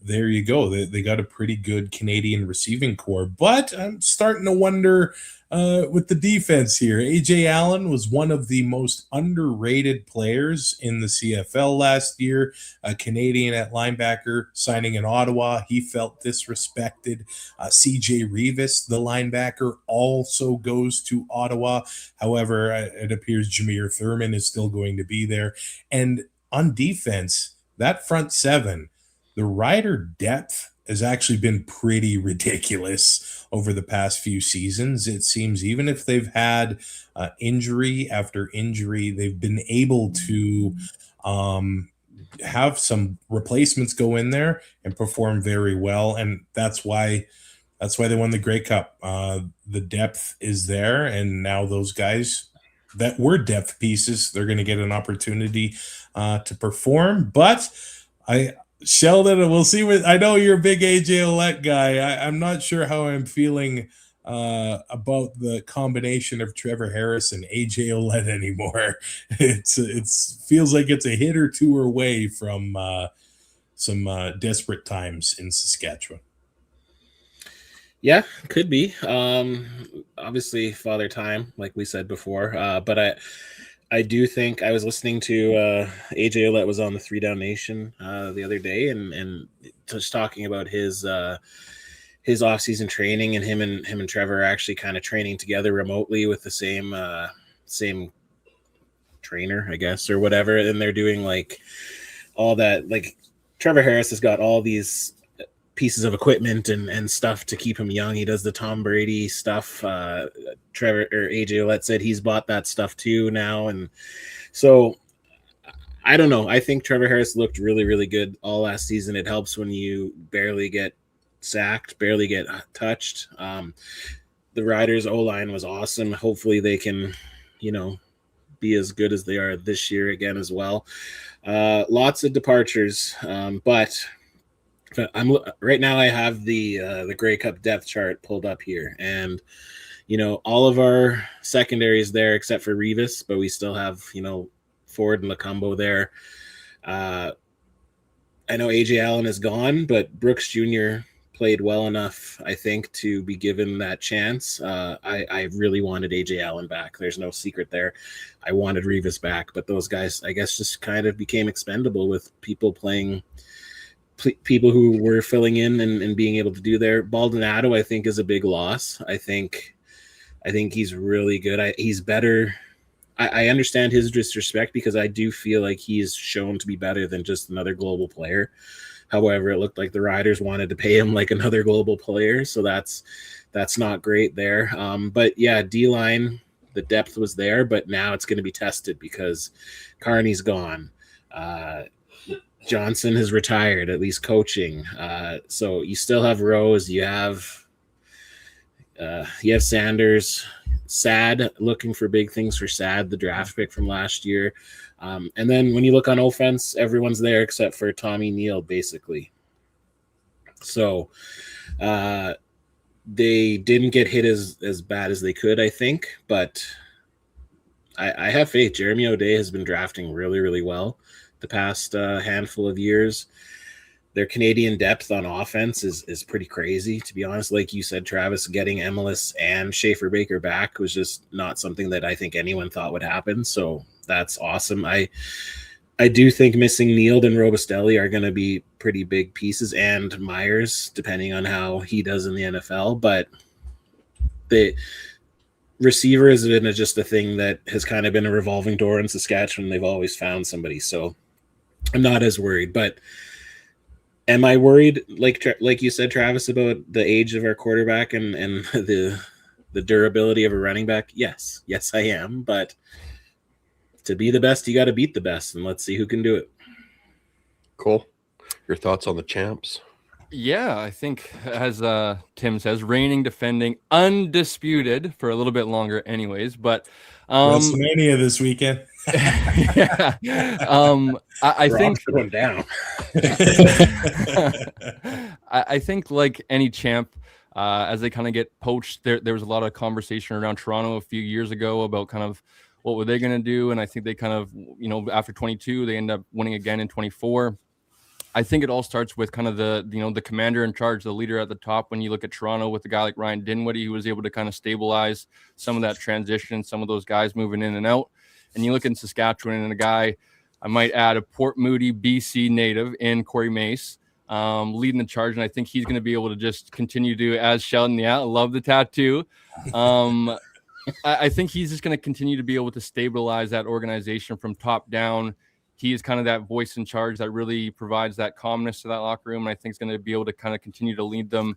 there you go. They got a pretty good Canadian receiving core, but I'm starting to wonder with the defense here. AJ Allen was one of the most underrated players in the CFL last year, a Canadian at linebacker signing in Ottawa. He felt disrespected. CJ Revis, the linebacker, also goes to Ottawa. However, it appears Jameer Thurman is still going to be there. And on defense, that front seven, the rider depth has actually been pretty ridiculous over the past few seasons. It seems even if they've had injury after injury, they've been able to have some replacements go in there and perform very well. And that's why they won the Grey Cup. The depth is there, and now those guys that were depth pieces, they're going to get an opportunity to perform. But Sheldon, we'll see what I know you're a big AJ Ouellette guy. I'm not sure how I'm feeling about the combination of Trevor Harris and AJ Ouellette anymore. It feels like it's a hit or two away from some desperate times in Saskatchewan. Yeah, could be. Obviously, father time, like we said before. But I do think I was listening to AJ Ouellette was on the 3Down Nation the other day, and just talking about his off-season training, and him and Trevor are actually kind of training together remotely with the same trainer, I guess, or whatever. And they're doing like all that. Like Trevor Harris has got all these pieces of equipment and stuff to keep him young. He does the Tom Brady stuff. Trevor or AJ Ouellette said he's bought that stuff too now. And so I don't know. I think Trevor Harris looked really, really good all last season. It helps when you barely get sacked, barely get touched. The Riders O-line was awesome. Hopefully they can, be as good as they are this year again as well. Lots of departures, but I'm right now. I have the Grey Cup depth chart pulled up here, and all of our secondaries there except for Revis, but we still have Ford and Lacumbo there. I know AJ Allen is gone, but Brooks Jr. played well enough, I think, to be given that chance. I really wanted AJ Allen back. There's no secret there. I wanted Revis back, but those guys, I guess, just kind of became expendable with people who were filling in and being able to do their. Baldonado, I think, is a big loss. I think he's really good. He's better. I understand his disrespect because I do feel like he's shown to be better than just another global player. However, it looked like the Riders wanted to pay him like another global player, so that's not great there. But yeah, D-line, the depth was there, but now it's going to be tested because Carney's gone. Johnson has retired, at least coaching. So you still have Rose. You have Sanders. Sad, looking for big things for Sad, the draft pick from last year. And then when you look on offense, everyone's there except for Tommy Neal, basically. So they didn't get hit as bad as they could, I think. But I have faith. Jeremy O'Day has been drafting really, really well the past handful of years. Their Canadian depth on offense is pretty crazy, to be honest. Like you said, Travis, getting Emilus and Schaefer Baker back was just not something that I think anyone thought would happen. So that's awesome. I do think missing Neal and Robustelli are going to be pretty big pieces, and Myers, depending on how he does in the NFL. But the receiver has been just a thing that has kind of been a revolving door in Saskatchewan. They've always found somebody. So I'm not as worried, but am I worried, like you said, Travis, about the age of our quarterback and the durability of a running back? Yes, I am. But to be the best, you got to beat the best, and let's see who can do it. Cool. Your thoughts on the champs? Yeah, I think as Tim says, reigning, defending, undisputed for a little bit longer anyways, but WrestleMania this weekend. yeah. I think going down. I think like any champ, as they kind of get poached, there was a lot of conversation around Toronto a few years ago about kind of what were they going to do, and I think they kind of, after 22, they end up winning again in 24. I think it all starts with kind of the commander in charge, the leader at the top. When you look at Toronto with a guy like Ryan Dinwiddie, who was able to kind of stabilize some of that transition, some of those guys moving in and out. And you look in Saskatchewan and a guy, I might add, a Port Moody, BC native in Corey Mace, leading the charge. And I think he's going to be able to just continue to, as Sheldon, I love the tattoo. I think he's just going to continue to be able to stabilize that organization from top down. He is kind of that voice in charge that really provides that calmness to that locker room. And I think he's going to be able to kind of continue to lead them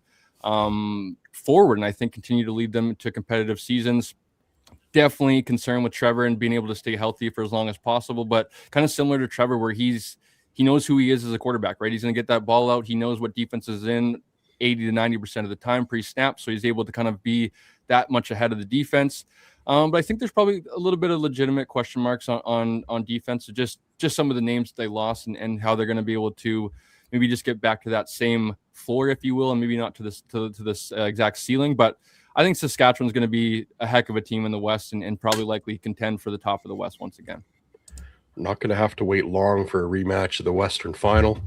forward. And I think continue to lead them to competitive seasons. Definitely concerned with Trevor and being able to stay healthy for as long as possible, but kind of similar to Trevor, where he knows who he is as a quarterback, right? He's going to get that ball out. He knows what defense is in 80 to 90% of the time pre-snap. So he's able to kind of be that much ahead of the defense. But I think there's probably a little bit of legitimate question marks on defense. So just some of the names that they lost and how they're going to be able to maybe just get back to that same floor, if you will, and maybe not to this exact ceiling. But I think Saskatchewan's going to be a heck of a team in the West and probably likely contend for the top of the West once again. We're not going to have to wait long for a rematch of the Western Final.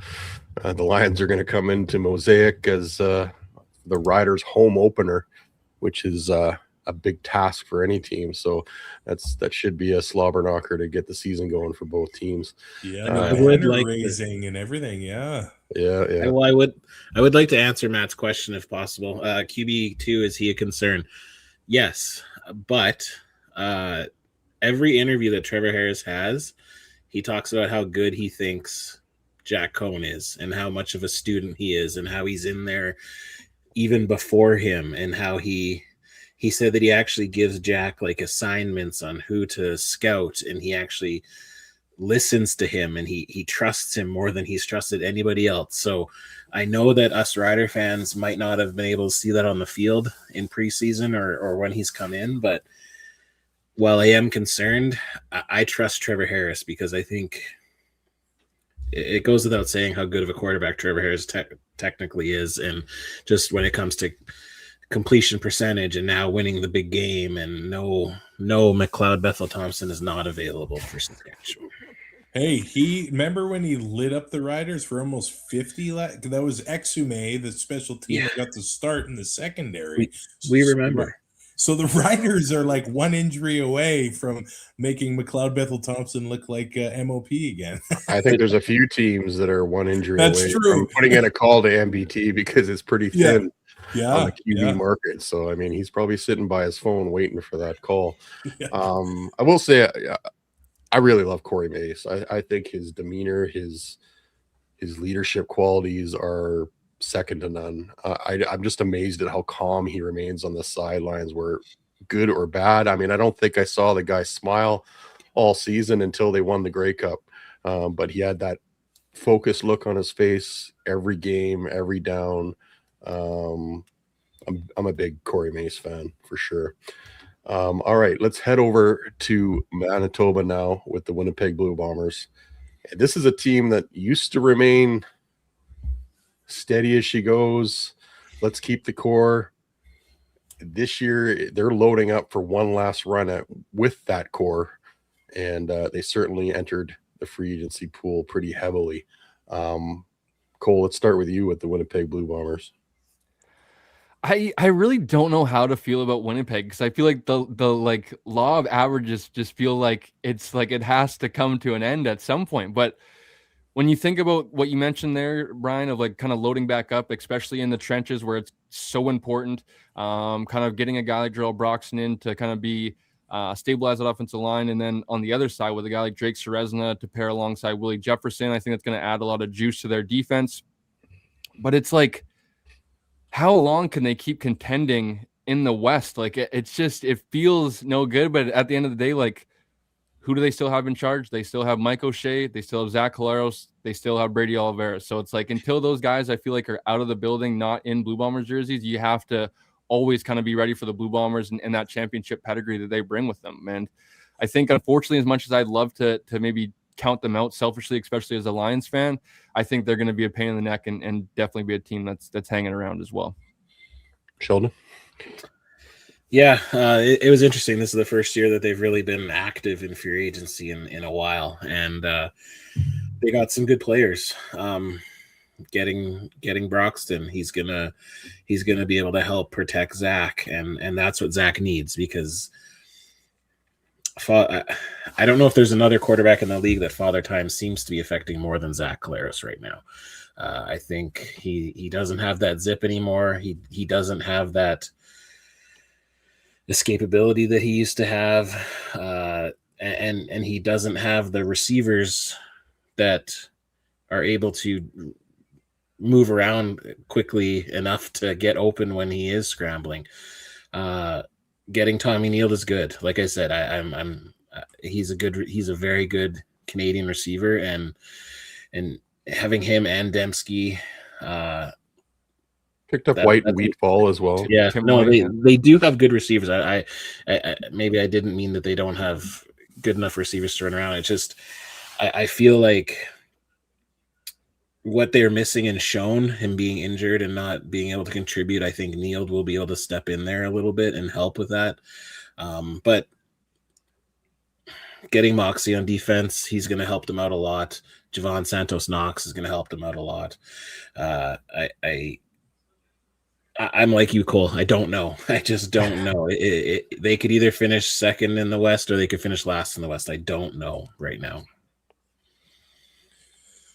The Lions are going to come into Mosaic as the Riders' home opener, which is a big task for any team. So that should be a slobber knocker to get the season going for both teams. Yeah, I would like raising and everything. Yeah. Well, I would like to answer Matt's question if possible. QB2, is he a concern? Yes, but every interview that Trevor Harris has, he talks about how good he thinks Jack Cohn is and how much of a student he is and how he's in there even before him, and how he said that he actually gives Jack like assignments on who to scout, and he actually listens to him, and he trusts him more than he's trusted anybody else. So I know that us Rider fans might not have been able to see that on the field in preseason or when he's come in, but while I am concerned, I trust Trevor Harris, because I think it goes without saying how good of a quarterback Trevor Harris technically is, and just when it comes to completion percentage and now winning the big game, and no McLeod Bethel Thompson is not available for Saskatchewan. Hey, remember when he lit up the Riders for almost 50? That was Exume, the special team that got the start in the secondary. We remember. So the Riders are like one injury away from making McLeod Bethel Thompson look like MOP again. I think there's a few teams that are one injury That's away true. from putting in a call to MBT because it's pretty thin. Yeah, on the QB market. So, I mean, he's probably sitting by his phone waiting for that call. Yeah. I will say I really love Corey Mace. I think his demeanor, his leadership qualities are second to none. I'm just amazed at how calm he remains on the sidelines, where good or bad. I mean, I don't think I saw the guy smile all season until they won the Grey Cup. But he had that focused look on his face every game, every down. I'm a big Corey Mace fan for sure. All right, let's head over to Manitoba now with the Winnipeg Blue Bombers. This is a team that used to remain steady as she goes. Let's keep the core. This year, they're loading up for one last run with that core, and they certainly entered the free agency pool pretty heavily. Cole, let's start with you with the Winnipeg Blue Bombers. I really don't know how to feel about Winnipeg, because I feel like the like law of averages just feel like it's like it has to come to an end at some point. But when you think about what you mentioned there, Brian, of like kind of loading back up, especially in the trenches where it's so important, kind of getting a guy like Jarrell Broxton in to kind of be stabilize that offensive line, and then on the other side with a guy like Drake Serezna to pair alongside Willie Jefferson, I think that's going to add a lot of juice to their defense. But it's like, how long can they keep contending in the West? Like it feels no good, but at the end of the day, like, who do they still have in charge? They still have Mike O'Shea. They still have Zach Collaros. They still have Brady Oliveira. So it's like until those guys, I feel like, are out of the building, not in Blue Bombers jerseys, you have to always kind of be ready for the Blue Bombers and that championship pedigree that they bring with them. And I think, unfortunately, as much as I'd love to maybe count them out selfishly, especially as a Lions fan, I think they're going to be a pain in the neck and definitely be a team that's hanging around as well. Sheldon? Yeah, it was interesting. This is the first year that they've really been active in free agency in a while, and they got some good players. Getting Broxton, he's gonna be able to help protect Zach, and that's what Zach needs, because I don't know if there's another quarterback in the league that Father Time seems to be affecting more than Zach Collaros right now. I think he doesn't have that zip anymore. He doesn't have that escapability that he used to have, and he doesn't have the receivers that are able to move around quickly enough to get open when he is scrambling. Getting Tommy Neal is good. Like I said, he's a very good Canadian receiver, and having him and Dembski, picked up White and Wheatfall as well. Yeah, no, they do have good receivers. I maybe I didn't mean that they don't have good enough receivers to run around. It's just I feel like what they're missing in Schoen, him being injured and not being able to contribute, I think Neal will be able to step in there a little bit and help with that. But getting Moxie on defense, he's going to help them out a lot. Javon Santos Knox is going to help them out a lot. I'm like you, Cole. I don't know. I just don't know. They could either finish second in the West or they could finish last in the West. I don't know right now.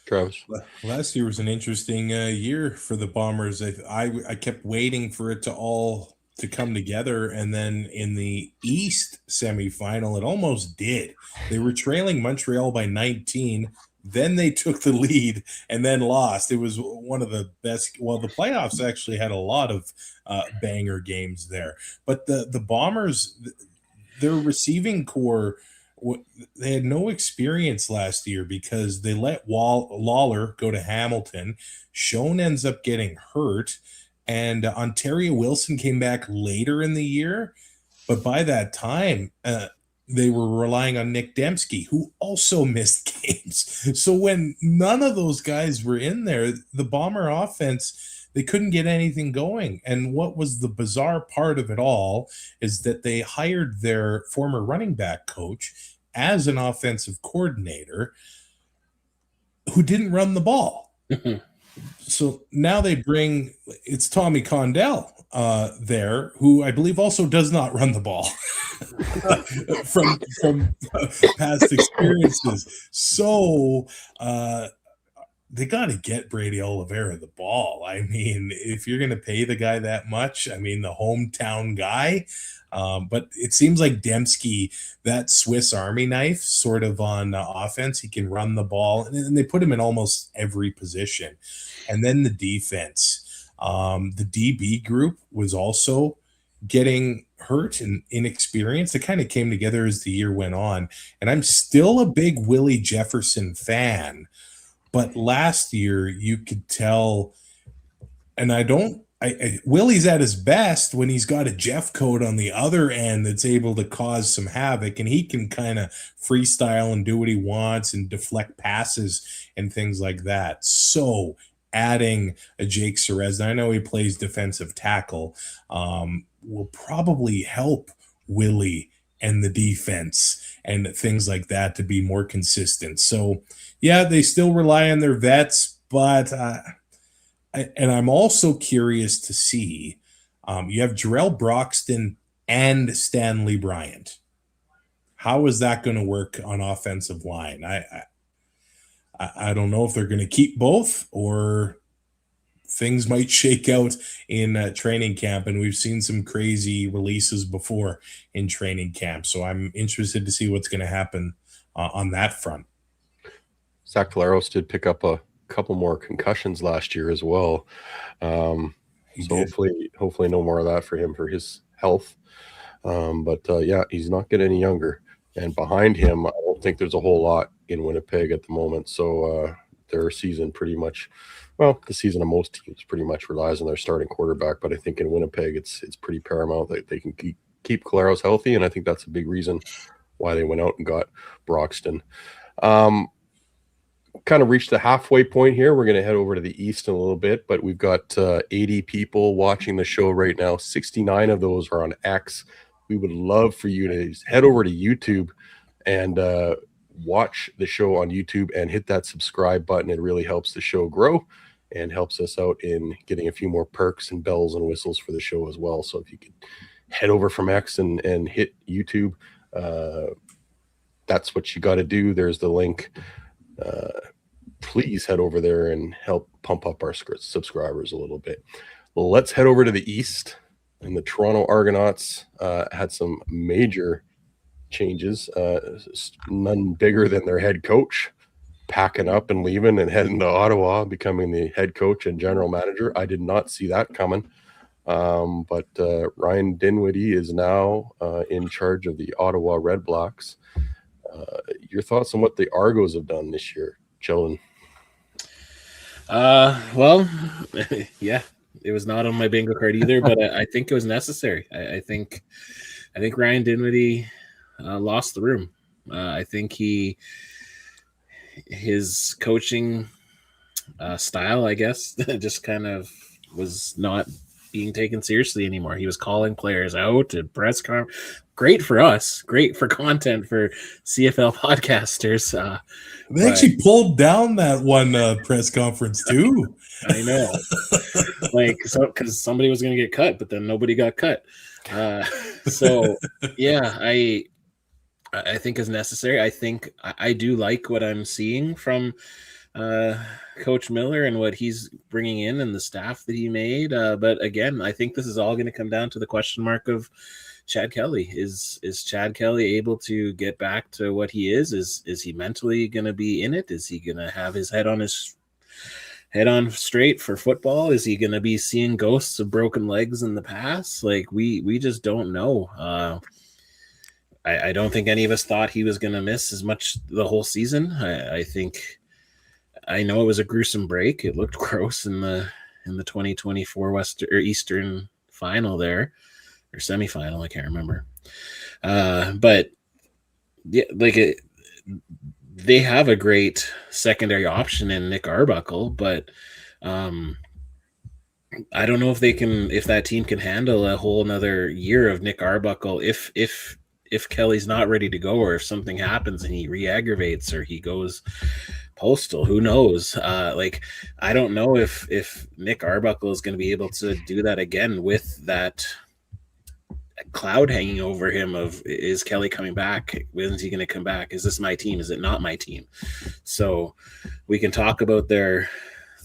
Travis? Last year was an interesting year for the Bombers. I kept waiting for it to come together, and then in the East semifinal, it almost did. They were trailing Montreal by 19. Then they took the lead and then lost. It was one of the best. Well, the playoffs actually had a lot of banger games there. But the Bombers, their receiving core, they had no experience last year because they let Lawler go to Hamilton. Schoen ends up getting hurt, and Ontario Wilson came back later in the year. But by that time, they were relying on Nick Dembski, who also missed games. So when none of those guys were in there, the Bomber offense, they couldn't get anything going. And what was the bizarre part of it all is that they hired their former running back coach as an offensive coordinator who didn't run the ball. So now they bring, it's Tommy Condell there, who I believe also does not run the ball from past experiences. So they got to get Brady Oliveira the ball. I mean, if you're going to pay the guy that much, I mean, the hometown guy. But it seems like Dembski, that Swiss Army knife sort of on offense, he can run the ball, and they put him in almost every position. And then the defense, the DB group was also getting hurt and inexperienced. It kind of came together as the year went on. And I'm still a big Willie Jefferson fan, but last year you could tell, and Willie's at his best when he's got a Jeff code on the other end that's able to cause some havoc, and he can kind of freestyle and do what he wants and deflect passes and things like that. So adding a Jake Cerez, I know he plays defensive tackle, will probably help Willie and the defense and things like that to be more consistent. So yeah, they still rely on their vets, but and I'm also curious to see, you have Jarrell Broxton and Stanley Bryant. How is that going to work on offensive line? I don't know if they're going to keep both, or things might shake out in training camp, and we've seen some crazy releases before in training camp. So I'm interested to see what's going to happen on that front. Zach Collaros did pick up a couple more concussions last year as well. So hopefully no more of that for him, for his health. But yeah, he's not getting any younger. And behind him, I don't think there's a whole lot in Winnipeg at the moment. So their season pretty much, well, the season of most teams pretty much relies on their starting quarterback. But I think in Winnipeg, it's pretty paramount that they can keep Collaros healthy. And I think that's a big reason why they went out and got Broxton. Kind of reached the halfway point here. We're going to head over to the east in a little bit, but we've got 80 people watching the show right now. 69 of those are on X. We would love for you to head over to YouTube and watch the show on YouTube and hit that subscribe button. It really helps the show grow and helps us out in getting a few more perks and bells and whistles for the show as well. So if you could head over from X and hit YouTube, that's what you got to do. There's the link. Please head over there and help pump up our subscribers a little bit. Well, let's head over to the east. And the Toronto Argonauts had some major changes, none bigger than their head coach packing up and leaving and heading to Ottawa, becoming the head coach and general manager. I did not see that coming. But Ryan Dinwiddie is now in charge of the Ottawa Red Blacks. Your thoughts on what the Argos have done this year, Sheldon? Well, yeah, it was not on my bingo card either, but I think it was necessary. I think Ryan Dinwiddie lost the room. I think his coaching style, I guess, just kind of was not being taken seriously anymore. He was calling players out at press conference. Great for us, great for content for CFL podcasters. They actually pulled down that one press conference too. I know, because somebody was going to get cut, but then nobody got cut. So yeah, I think is necessary. I think I do like what I'm seeing from Coach Miller and what he's bringing in and the staff that he made. But again, I think this is all going to come down to the question mark of Chad Kelly. Is Chad Kelly able to get back to what he is? Is he mentally going to be in it? Is he going to have his head on straight for football? Is he going to be seeing ghosts of broken legs in the past? Like we just don't know. I don't think any of us thought he was going to miss as much the whole season. I know it was a gruesome break. It looked gross in the 2024 Western or Eastern final there, or semifinal. I can't remember. But yeah, they have a great secondary option in Nick Arbuckle, but I don't know if that team can handle a whole another year of Nick Arbuckle if Kelly's not ready to go, or if something happens and he re-aggravates or he goes postal, who knows? I don't know if Nick Arbuckle is going to be able to do that again with that cloud hanging over him of, is Kelly coming back? When's he going to come back? Is this my team? Is it not my team? So we can talk about their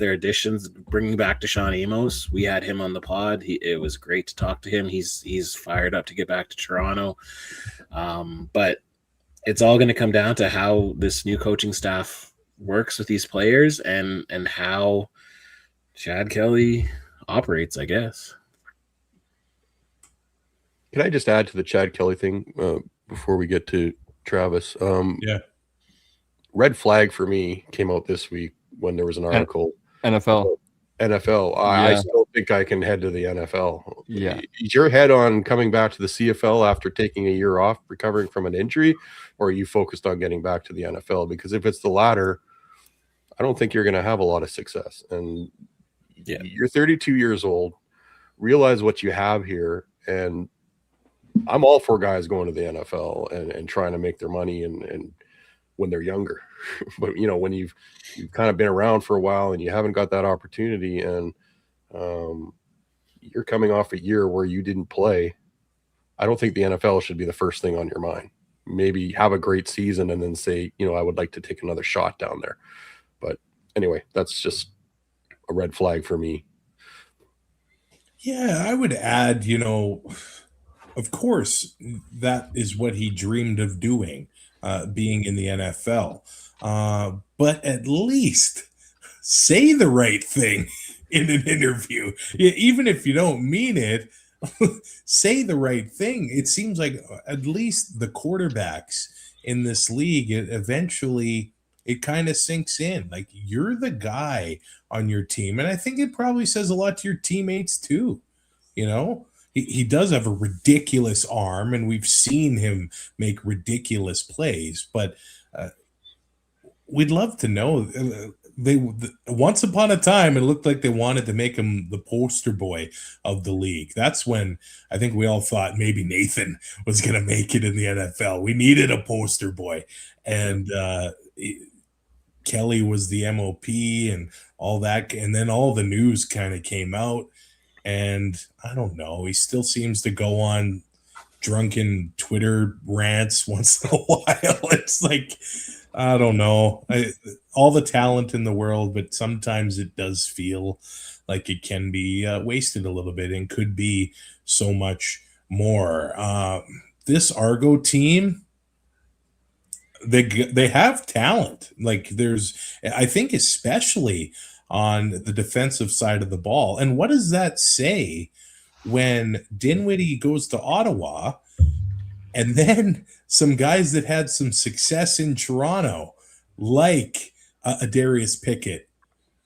additions, bringing back Deshaun Amos. We had him on the pod. It was great to talk to him. He's fired up to get back to Toronto. But it's all going to come down to how this new coaching staff works with these players and how Chad Kelly operates, I guess. Can I just add to the Chad Kelly thing before we get to Travis? Yeah. Red flag for me came out this week when there was an article. NFL. I still think I can head to the NFL. Yeah. Is your head on coming back to the CFL after taking a year off, recovering from an injury, or are you focused on getting back to the NFL? Because if it's the latter, I don't think you're going to have a lot of success. And you're 32 years old. Realize what you have here. And I'm all for guys going to the NFL and trying to make their money and when they're younger. But, when you've kind of been around for a while and you haven't got that opportunity and you're coming off a year where you didn't play, I don't think the NFL should be the first thing on your mind. Maybe have a great season and then say, I would like to take another shot down there. But anyway, that's just a red flag for me. Yeah, I would add, of course, that is what he dreamed of doing, being in the NFL. But at least say the right thing in an interview. Even if you don't mean it, say the right thing. It seems like at least the quarterbacks in this league, eventually it kind of sinks in. Like, you're the guy on your team. And I think it probably says a lot to your teammates too. You know, he does have a ridiculous arm, and we've seen him make ridiculous plays, but we'd love to know. Once upon a time, it looked like they wanted to make him the poster boy of the league. That's when I think we all thought maybe Nathan was going to make it in the NFL. We needed a poster boy, and Kelly was the MOP and all that, and then all the news kind of came out. And I don't know, he still seems to go on drunken Twitter rants once in a while. It's like, I don't know. All the talent in the world, but sometimes it does feel like it can be wasted a little bit and could be so much more. This Argo team, they have talent. Like, I think especially on the defensive side of the ball. And what does that say when Dinwiddie goes to Ottawa, and then some guys that had some success in Toronto, like Darius Pickett,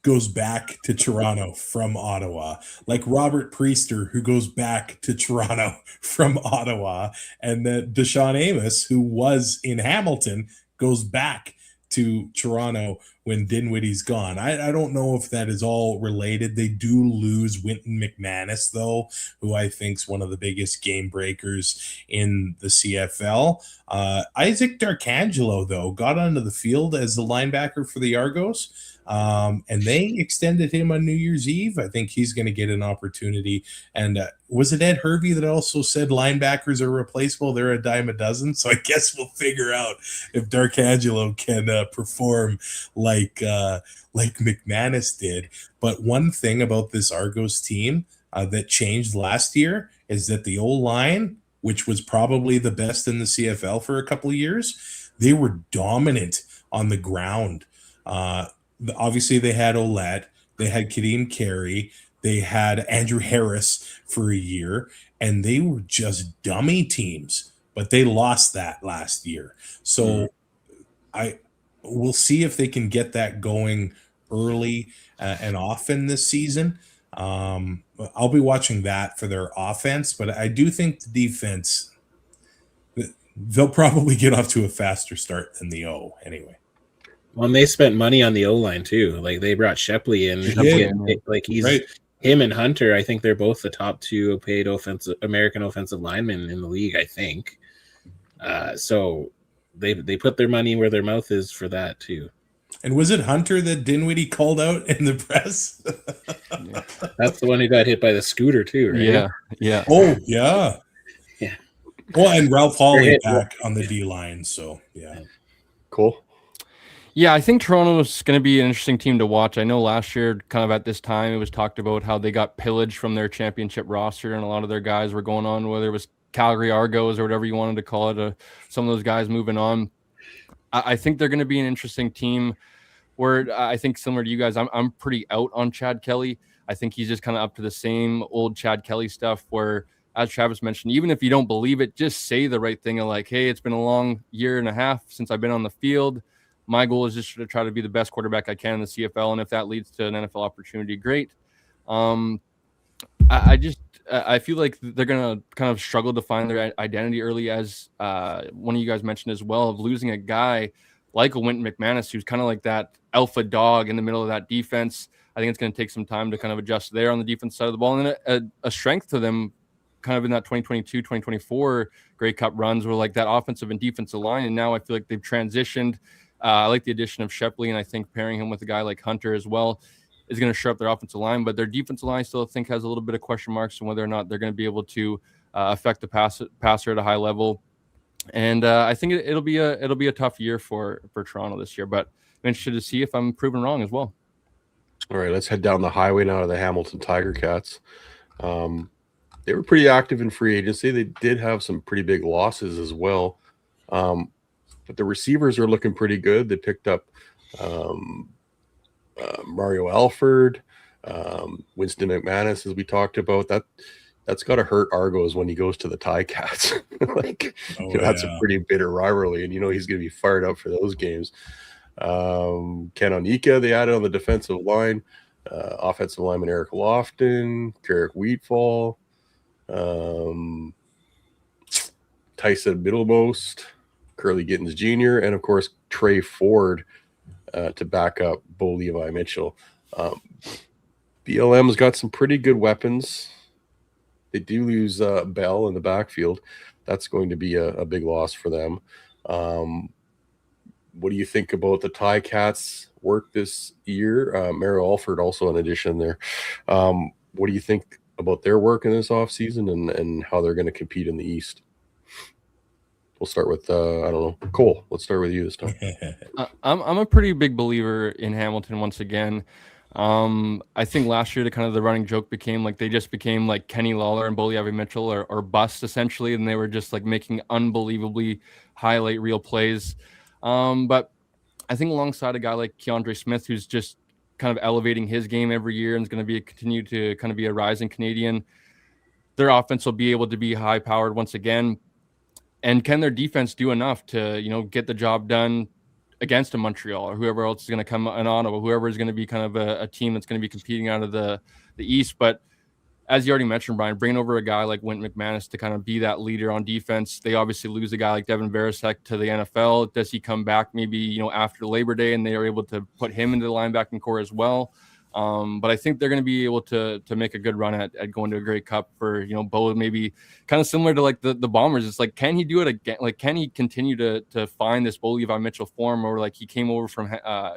goes back to Toronto from Ottawa, like Robert Priester, who goes back to Toronto from Ottawa, and then Deshaun Amos, who was in Hamilton, goes back to Toronto when Dinwiddie's gone. I don't know if that is all related. They do lose Wynton McManus, though, who I think is one of the biggest game breakers in the CFL. Isaac Darkangelo, though, got onto the field as the linebacker for the Argos. And they extended him on New Year's Eve. I think he's going to get an opportunity. And was it Ed Hervey that also said linebackers are replaceable? They're a dime a dozen. So I guess we'll figure out if Darkangelo can perform like McManus did. But one thing about this Argos team that changed last year is that the O-line, which was probably the best in the CFL for a couple of years, they were dominant on the ground. Obviously, they had Olette, they had Kadeem Carey, they had Andrew Harris for a year, and they were just dummy teams. But they lost that last year. So we'll see if they can get that going early and often this season. I'll be watching that for their offense, but I do think the defense, they'll probably get off to a faster start than the O anyway. Well, and they spent money on the O-line too. Like, they brought Shepley in. He's right. Him and Hunter, I think they're both the top two paid American offensive linemen in the league, I think. So they put their money where their mouth is for that too. And was it Hunter that Dinwiddie called out in the press? That's the one who got hit by the scooter too, right? Yeah. Oh, yeah. Yeah. Well, and Ralph Hawley back on the D-line, so yeah. Cool. Yeah, I think Toronto is going to be an interesting team to watch. I know last year, kind of at this time, it was talked about how they got pillaged from their championship roster, and a lot of their guys were going on, whether it was Calgary Argos or whatever you wanted to call it, some of those guys moving on. I think they're going to be an interesting team where I think, similar to you guys, I'm pretty out on Chad Kelly. I think he's just kind of up to the same old Chad Kelly stuff where, as Travis mentioned, even if you don't believe it, just say the right thing of like, hey, it's been a long year and a half since I've been on the field. My goal is just to try to be the best quarterback I can in the CFL, and if that leads to an NFL opportunity, great. I feel like they're going to kind of struggle to find their identity early, as one of you guys mentioned as well, of losing a guy like a Wynton McManus, who's kind of like that alpha dog in the middle of that defense. I think it's going to take some time to kind of adjust there on the defense side of the ball, and then a strength to them kind of in that 2022, 2024 Grey Cup runs were like that offensive and defensive line, and now I feel like they've transitioned. I like the addition of Shepley, and I think pairing him with a guy like Hunter as well is going to shore up their offensive line. But their defensive line still, I think, has a little bit of question marks on whether or not they're going to be able to affect the passer at a high level. And I think it'll be a tough year for Toronto this year. But I'm interested to see if I'm proven wrong as well. All right, let's head down the highway now to the Hamilton Tiger Cats. They were pretty active in free agency. They did have some pretty big losses as well. But the receivers are looking pretty good. They picked up Mario Alford, Winston McManus, as we talked about. That that's got to hurt Argos when he goes to the Ticats. That's a pretty bitter rivalry, and he's going to be fired up for those games. Ken Onika, they added on the defensive line. Offensive lineman Eric Lofton, Carrick Wheatfall, Tyson Middlemost, Curly Gittins Jr., and of course Trey Ford to back up Bo Levi Mitchell. BLM's got some pretty good weapons. They do lose Bell in the backfield. That's going to be a big loss for them. What do you think about the Ticats' work this year? Mara Alford also an addition there. What do you think about their work in this offseason and how they're going to compete in the East? We'll start with, Cole. Let's start with you this time. I'm a pretty big believer in Hamilton once again. I think last year the running joke became they just became like Kenny Lawler and Bo Levi Mitchell or bust essentially, and they were just making unbelievably highlight reel plays. But I think alongside a guy like Keandre Smith, who's just kind of elevating his game every year and is going to continue to kind of be a rising Canadian, their offense will be able to be high powered once again. And can their defense do enough to, get the job done against a Montreal or whoever else is going to come in Ottawa, whoever is going to be kind of a team that's going to be competing out of the East. But as you already mentioned, Brian, bringing over a guy like Wynton McManus to kind of be that leader on defense. They obviously lose a guy like Devin Varasek to the NFL. Does he come back maybe, after Labor Day and they are able to put him into the linebacking core as well? But I think they're going to be able to make a good run at going to a Grey Cup for, Bo, maybe kind of similar to the Bombers. It's can he do it again? Can he continue to find this Bo Levi Mitchell form, or he came over from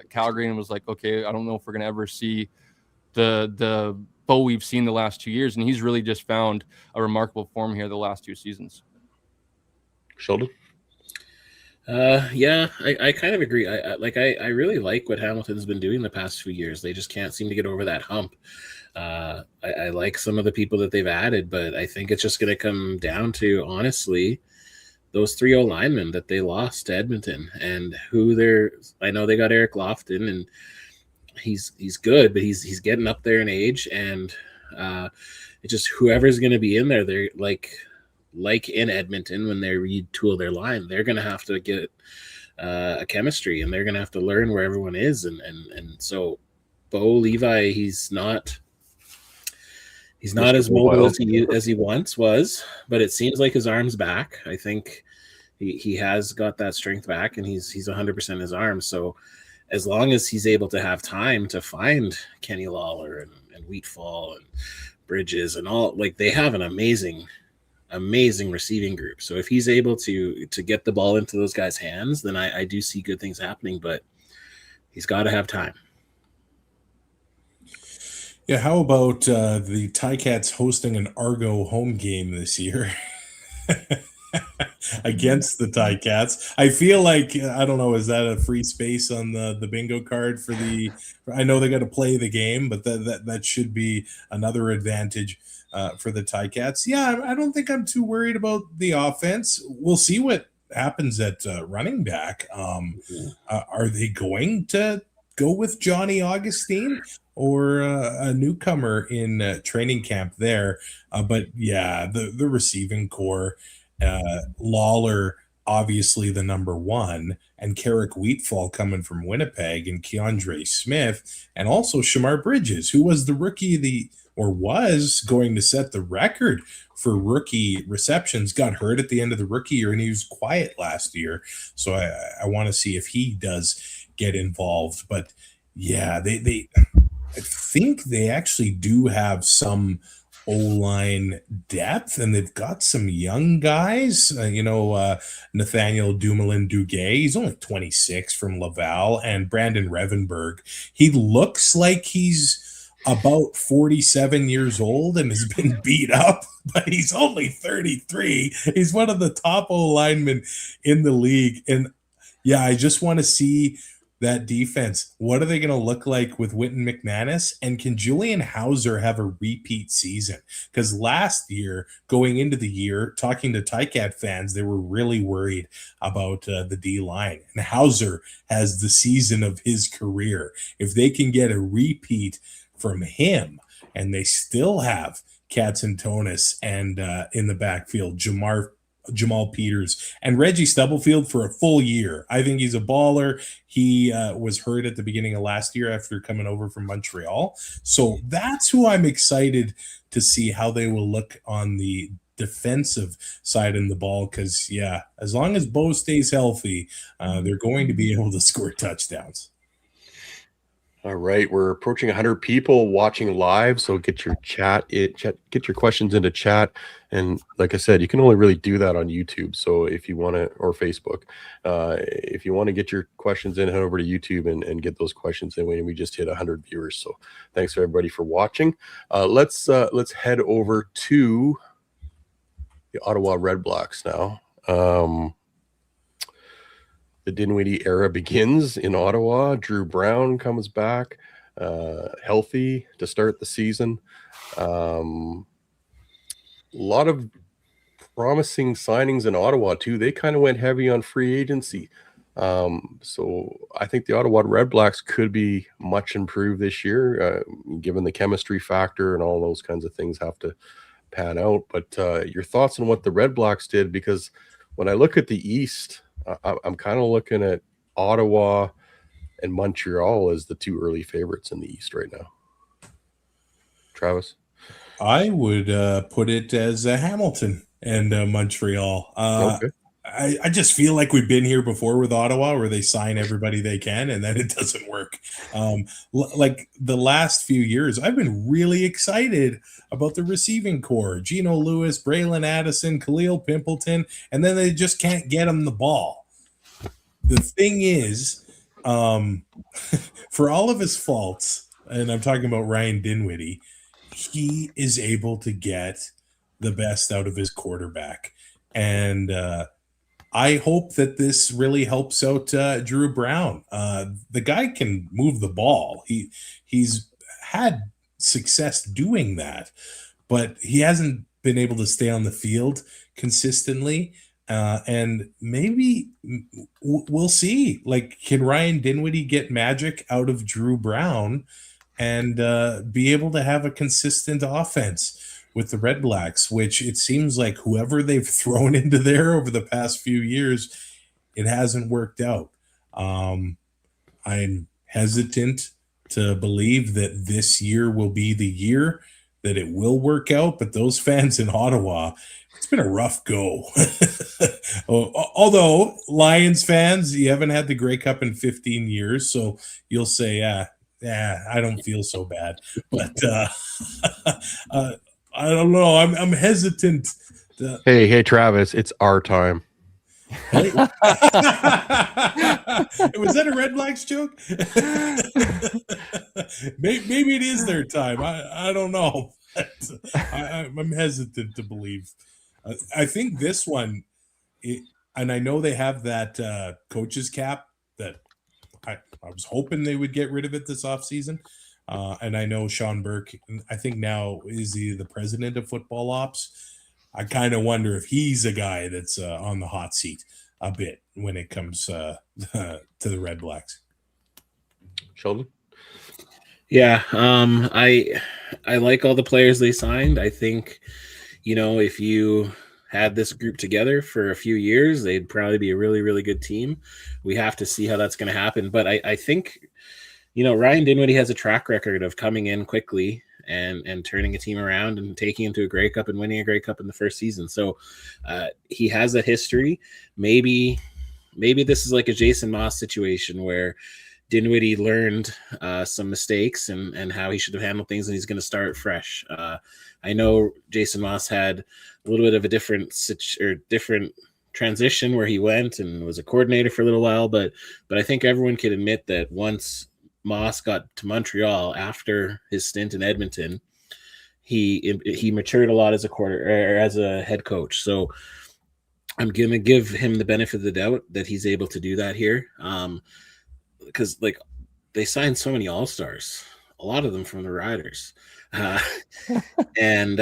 Calgary and was okay, I don't know if we're going to ever see the Bo we've seen the last 2 years. And he's really just found a remarkable form here the last 2 seasons. Sheldon? Yeah, I kind of agree. I really like what Hamilton's been doing the past few years. They just can't seem to get over that hump. I like some of the people that they've added, but I think it's just going to come down to, honestly, those 3 O-linemen that they lost to Edmonton and I know they got Eric Lofton, and he's good, but he's getting up there in age, and it's just whoever's going to be in there, they're like in Edmonton, when they retool their line, they're going to have to get a chemistry, and they're going to have to learn where everyone is. And so Bo Levi, he's not as mobile as he once was, but it seems like his arm's back. I think he has got that strength back, and he's 100% his arm. So as long as he's able to have time to find Kenny Lawler and Wheatfall and Bridges and all, they have an amazing receiving group. So if he's able to get the ball into those guys' hands, then I do see good things happening, but he's got to have time. Yeah, how about the Ticats hosting an Argo home game this year against the Ticats? I feel I don't know, is that a free space on the bingo card for I know they got to play the game, but that should be another advantage for the Ticats. Yeah, I don't think I'm too worried about the offense. We'll see what happens at running back. Are they going to go with Johnny Augustine or a newcomer in training camp there? But yeah, the receiving core, Lawler, obviously the number 1, and Carrick Wheatfall coming from Winnipeg, and Keandre Smith, and also Shamar Bridges, who was the rookie was going to set the record for rookie receptions, got hurt at the end of the rookie year, and he was quiet last year. So I want to see if he does get involved. But yeah, I think they actually do have some O-line depth, and they've got some young guys. Nathaniel Dumoulin-Duguay, he's only 26 from Laval, and Brandon Revenberg. He looks like he's about 47 years old and has been beat up, but he's only 33. He's one of the top O-linemen in the league. And yeah, I just want to see that defense. What are they going to look like with Wynton McManus? And can Julian Hauser have a repeat season? Because last year, going into the year, talking to Ticat fans, they were really worried about the D-line. And Hauser has the season of his career. If they can get a repeat from him, and they still have Katsantonis, and in the backfield, Jamal Peters, and Reggie Stubblefield for a full year. I think he's a baller. He was hurt at the beginning of last year after coming over from Montreal. So that's who I'm excited to see how they will look on the defensive side in the ball, because as long as Bo stays healthy, they're going to be able to score touchdowns. All right, we're approaching 100 people watching live, so get your get your questions into chat. And like I said, you can only really do that on YouTube. So if you want to, or Facebook, if you want to get your questions in, head over to YouTube and get those questions in. We just hit 100 viewers, so thanks everybody for watching. Let's head over to the Ottawa Red Blacks now. The Dinwiddie era begins in Ottawa. Drew Brown comes back healthy to start the season. A lot of promising signings in Ottawa too. They kind of went heavy on free agency. So I think the Ottawa Red Blacks could be much improved this year, given the chemistry factor and all those kinds of things have to pan out. But your thoughts on what the Red Blacks did, because when I look at the East, I'm kind of looking at Ottawa and Montreal as the two early favorites in the East right now. Travis? I would put it as Hamilton and Montreal. Okay. I just feel like we've been here before with Ottawa, where they sign everybody they can and then it doesn't work. Like the last few years, I've been really excited about the receiving core. Geno Lewis, Braylon Addison, Khalil Pimpleton, and then they just can't get them the ball. The thing is, for all of his faults, and I'm talking about Ryan Dinwiddie, he is able to get the best out of his quarterback. And I hope that this really helps out Drew Brown. The guy can move the ball. He's had success doing that, but he hasn't been able to stay on the field consistently. And maybe we'll see. Like, can Ryan Dinwiddie get magic out of Drew Brown and be able to have a consistent offense with the Red Blacks, which it seems like whoever they've thrown into there over the past few years, it hasn't worked out. I'm hesitant to believe that this year will be the year that it will work out, but those fans in Ottawa, it's been a rough go. Although Lions fans, you haven't had the Grey Cup in 15 years, so you'll say, I don't feel so bad. But I don't know. I'm hesitant. Hey, Travis, it's our time. Was that a Red Blacks joke? Maybe it is their time. I don't know. I'm hesitant to believe. I think this one, and I know they have that coach's cap that I was hoping they would get rid of it this offseason. And I know Sean Burke, I think now is he the president of football ops. I kind of wonder if he's a guy that's on the hot seat a bit when it comes to the Red Blacks. Sheldon? Yeah, I like all the players they signed. I think, if you had this group together for a few years, they'd probably be a really, really good team. We have to see how that's going to happen. But I think, Ryan Dinwiddie has a track record of coming in quickly and turning a team around and taking him to a Grey Cup and winning a Grey Cup in the first season. So he has that history. Maybe this is like a Jason Moss situation where Dinwiddie learned some mistakes and how he should have handled things, and he's going to start fresh. I know Jason Moss had a little bit of a different transition where he went and was a coordinator for a little while, but I think everyone can admit that once Moss got to Montreal after his stint in Edmonton, he matured a lot as a head coach. So I'm gonna give him the benefit of the doubt that he's able to do that here, because they signed so many all-stars, a lot of them from the Riders, and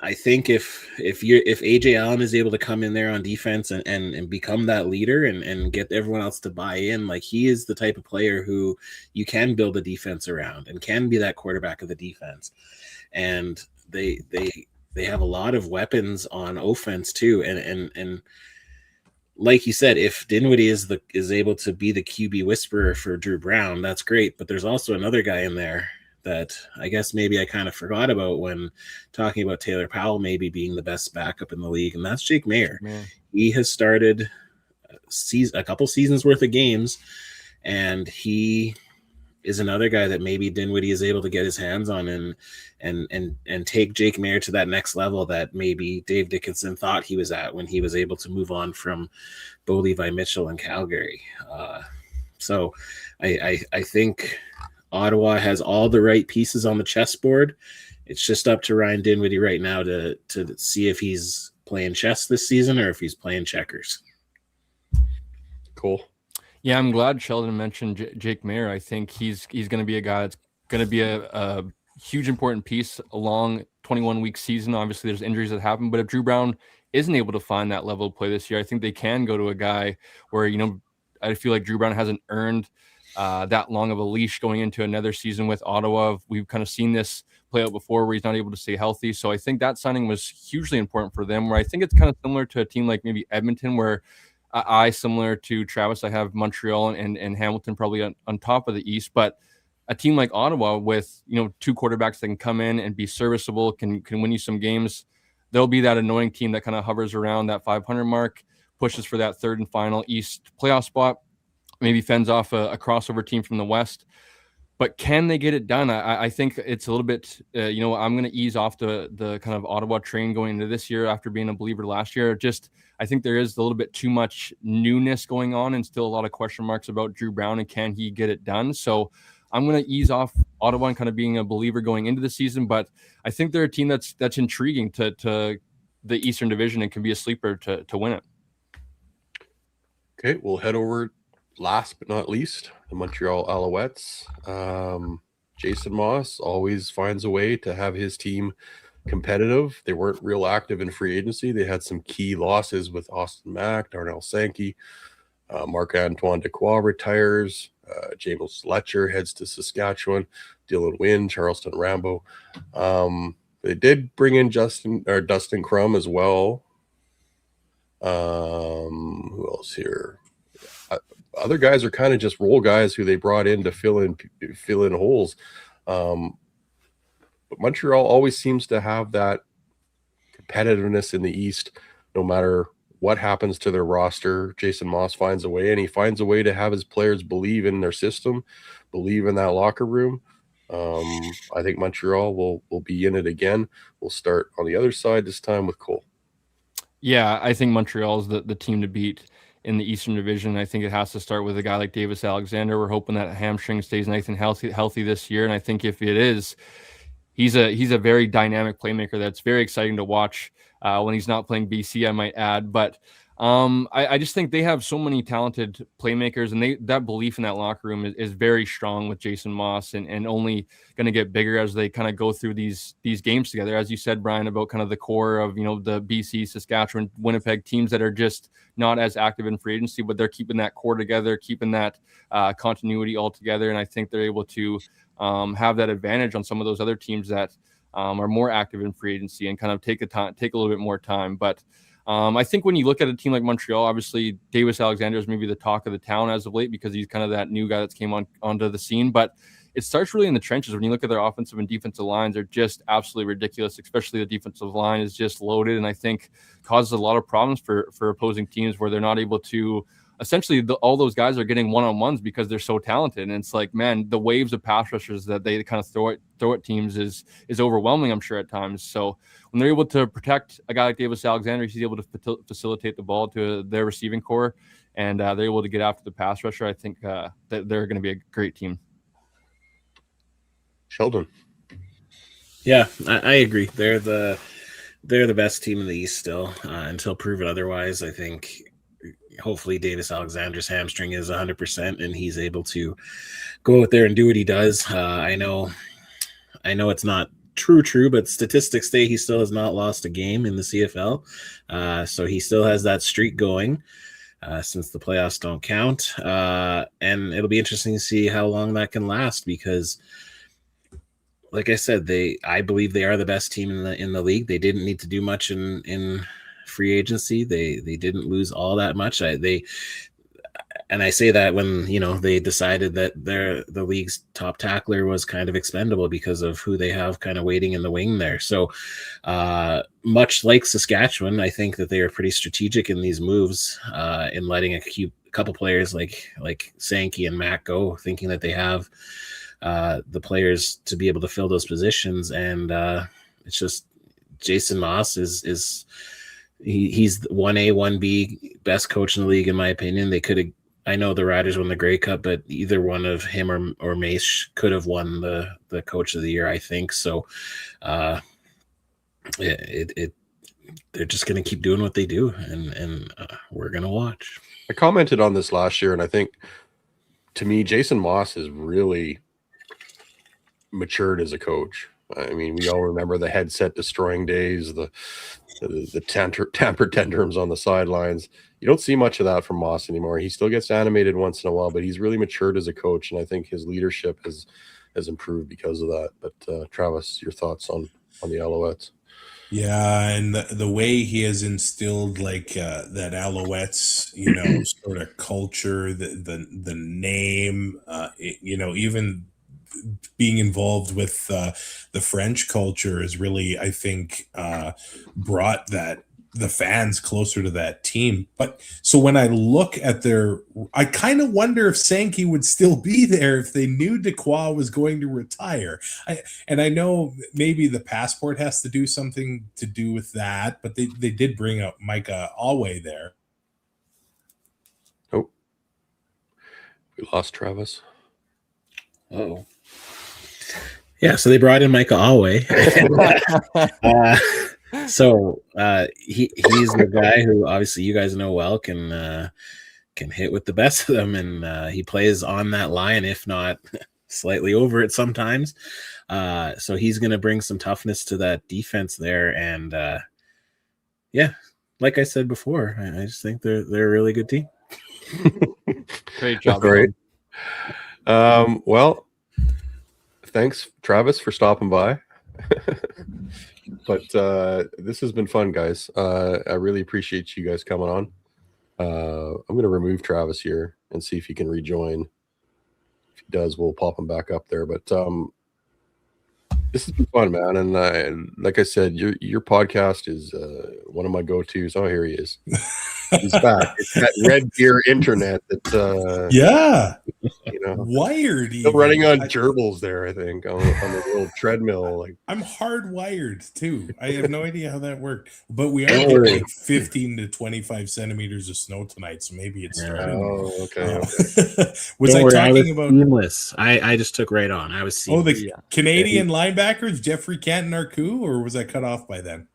I think if AJ Allen is able to come in there on defense and become that leader and get everyone else to buy in, like, he is the type of player who you can build a defense around and can be that quarterback of the defense. and they have a lot of weapons on offense too. And like you said, if Dinwiddie is able to be the QB whisperer for Drew Brown, that's great. But there's also another guy in there that I guess maybe I kind of forgot about when talking about Taylor Powell maybe being the best backup in the league, and that's Jake Mayer. He has started a couple seasons worth of games, and he is another guy that maybe Dinwiddie is able to get his hands on and take Jake Mayer to that next level that maybe Dave Dickinson thought he was at when he was able to move on from Bo Levi Mitchell in Calgary. So I think Ottawa has all the right pieces on the chessboard. It's just up to Ryan Dinwiddie right now to see if he's playing chess this season or if he's playing checkers. Cool. Yeah, I'm glad Sheldon mentioned Jake Mayer. I think he's going to be a guy that's going to be a huge important piece along 21-week season. Obviously, there's injuries that happen, but if Drew Brown isn't able to find that level of play this year, I think they can go to a guy where, I feel like Drew Brown hasn't earned that long of a leash going into another season with Ottawa. We've kind of seen this play out before where he's not able to stay healthy. So I think that signing was hugely important for them, where I think it's kind of similar to a team like maybe Edmonton, where similar to Travis, I have Montreal and Hamilton probably on top of the East, but a team like Ottawa with, two quarterbacks that can come in and be serviceable, can win you some games. They'll be that annoying team that kind of hovers around that 500 mark, pushes for that third and final East playoff spot, maybe fends off a crossover team from the West. But can they get it done? I think it's a little bit, I'm going to ease off the kind of Ottawa train going into this year after being a believer last year. I think there is a little bit too much newness going on and still a lot of question marks about Drew Brown and can he get it done. So I'm going to ease off Ottawa and kind of being a believer going into the season. But I think they're a team that's intriguing to the Eastern Division and can be a sleeper to win it. Okay, we'll head over last but not least, the Montreal Alouettes. Jason Moss always finds a way to have his team competitive. They weren't real active in free agency. They had some key losses with Austin Mack, Darnell Sankey, Marc-Antoine Dequoy retires, James Letcher heads to Saskatchewan, Dylan Wynn, Charleston Rambo. They did bring in Dustin Crum as well. Who else here? Other guys are kind of just role guys who they brought in to fill in holes. But Montreal always seems to have that competitiveness in the East, no matter what happens to their roster. Jason Moss finds a way, and he finds a way to have his players believe in their system, believe in that locker room. I think Montreal will be in it again. We'll start on the other side this time with Cole. Yeah, I think Montreal is the team to beat in the Eastern Division. I think it has to start with a guy like Davis Alexander. We're hoping that hamstring stays nice and healthy this year, and I think if it is, he's a very dynamic playmaker that's very exciting to watch when he's not playing BC, I might add. But I just think they have so many talented playmakers, and that belief in that locker room is very strong with Jason Moss, and only going to get bigger as they kind of go through these games together. As you said, Brian, about kind of the core of the BC, Saskatchewan, Winnipeg teams that are just not as active in free agency, but they're keeping that core together, keeping that continuity all together, and I think they're able to have that advantage on some of those other teams that are more active in free agency and kind of take a little bit more time. But I think when you look at a team like Montreal, obviously Davis Alexander is maybe the talk of the town as of late because he's kind of that new guy that's came onto the scene. But it starts really in the trenches. When you look at their offensive and defensive lines, they're just absolutely ridiculous, especially the defensive line is just loaded, and I think causes a lot of problems for opposing teams where they're not able to essentially all those guys are getting one-on-ones because they're so talented. And it's like, man, the waves of pass rushers that they kind of throw at teams is overwhelming, I'm sure, at times. So when they're able to protect a guy like Davis Alexander, he's able to facilitate the ball to their receiving core, and they're able to get after the pass rusher. I think that they're going to be a great team. Sheldon. Yeah, I agree. They're the best team in the East still until proven otherwise. I think hopefully Davis Alexander's hamstring is 100% and he's able to go out there and do what he does. I know it's not true, but statistics say he still has not lost a game in the CFL. So he still has that streak going since the playoffs don't count. And it'll be interesting to see how long that can last, because like I said, I believe they are the best team in the league. They didn't need to do much in free agency. They didn't lose all that much. And I say that when, they decided that the league's top tackler was kind of expendable because of who they have kind of waiting in the wing there. So much like Saskatchewan, I think that they are pretty strategic in these moves, in letting a couple players like Sankey and Matt go, thinking that they have the players to be able to fill those positions. And it's just Jason Moss he's 1A, 1B best coach in the league, in my opinion. They could have, I know the Riders won the Grey Cup, but either one of him or Mace could have won the Coach of the Year, I think. So they're just going to keep doing what they do, and we're going to watch. I commented on this last year, and I think, to me, Jason Moss has really matured as a coach. I mean, we all remember the headset destroying days, the tamper tantrums on the sidelines. You don't see much of that from Moss anymore. He still gets animated once in a while, but he's really matured as a coach, and I think his leadership has improved because of that. But Travis, your thoughts on the Alouettes? Yeah, and the way he has instilled that Alouettes, sort of culture, the name, even being involved with the French culture is really, I think, brought the fans closer to that team. But so when I look at I kind of wonder if Sankey would still be there if they knew Dequoy was going to retire. I know maybe the passport has to do something to do with that, but they did bring up Micah Alway there. Oh, we lost Travis. Oh. Yeah, so they brought in Micah Alway. So he's the guy who, obviously, you guys know well, can hit with the best of them, and he plays on that line, if not slightly over it sometimes. So he's going to bring some toughness to that defense there, and like I said before, I just think they're a really good team. Great job. Great. Well, thanks, Travis, for stopping by. But this has been fun, guys. I really appreciate you guys coming on. I'm going to remove Travis here and see if he can rejoin. If he does, we'll pop him back up there. But this has been fun, man. And like I said, your podcast is one of my go-tos. Oh, here he is. He's back. It's that Red Gear internet that wired. Still running on gerbils there, I think, on the little treadmill. I'm hardwired too. I have no idea how that worked, but we are getting 15 to 25 centimeters of snow tonight, so maybe it's starting. Oh, okay. Was I talking about seamless? I just took right on. I was seamless. the Canadian linebackers, Jeffrey Canton Arcu, or was I cut off by then?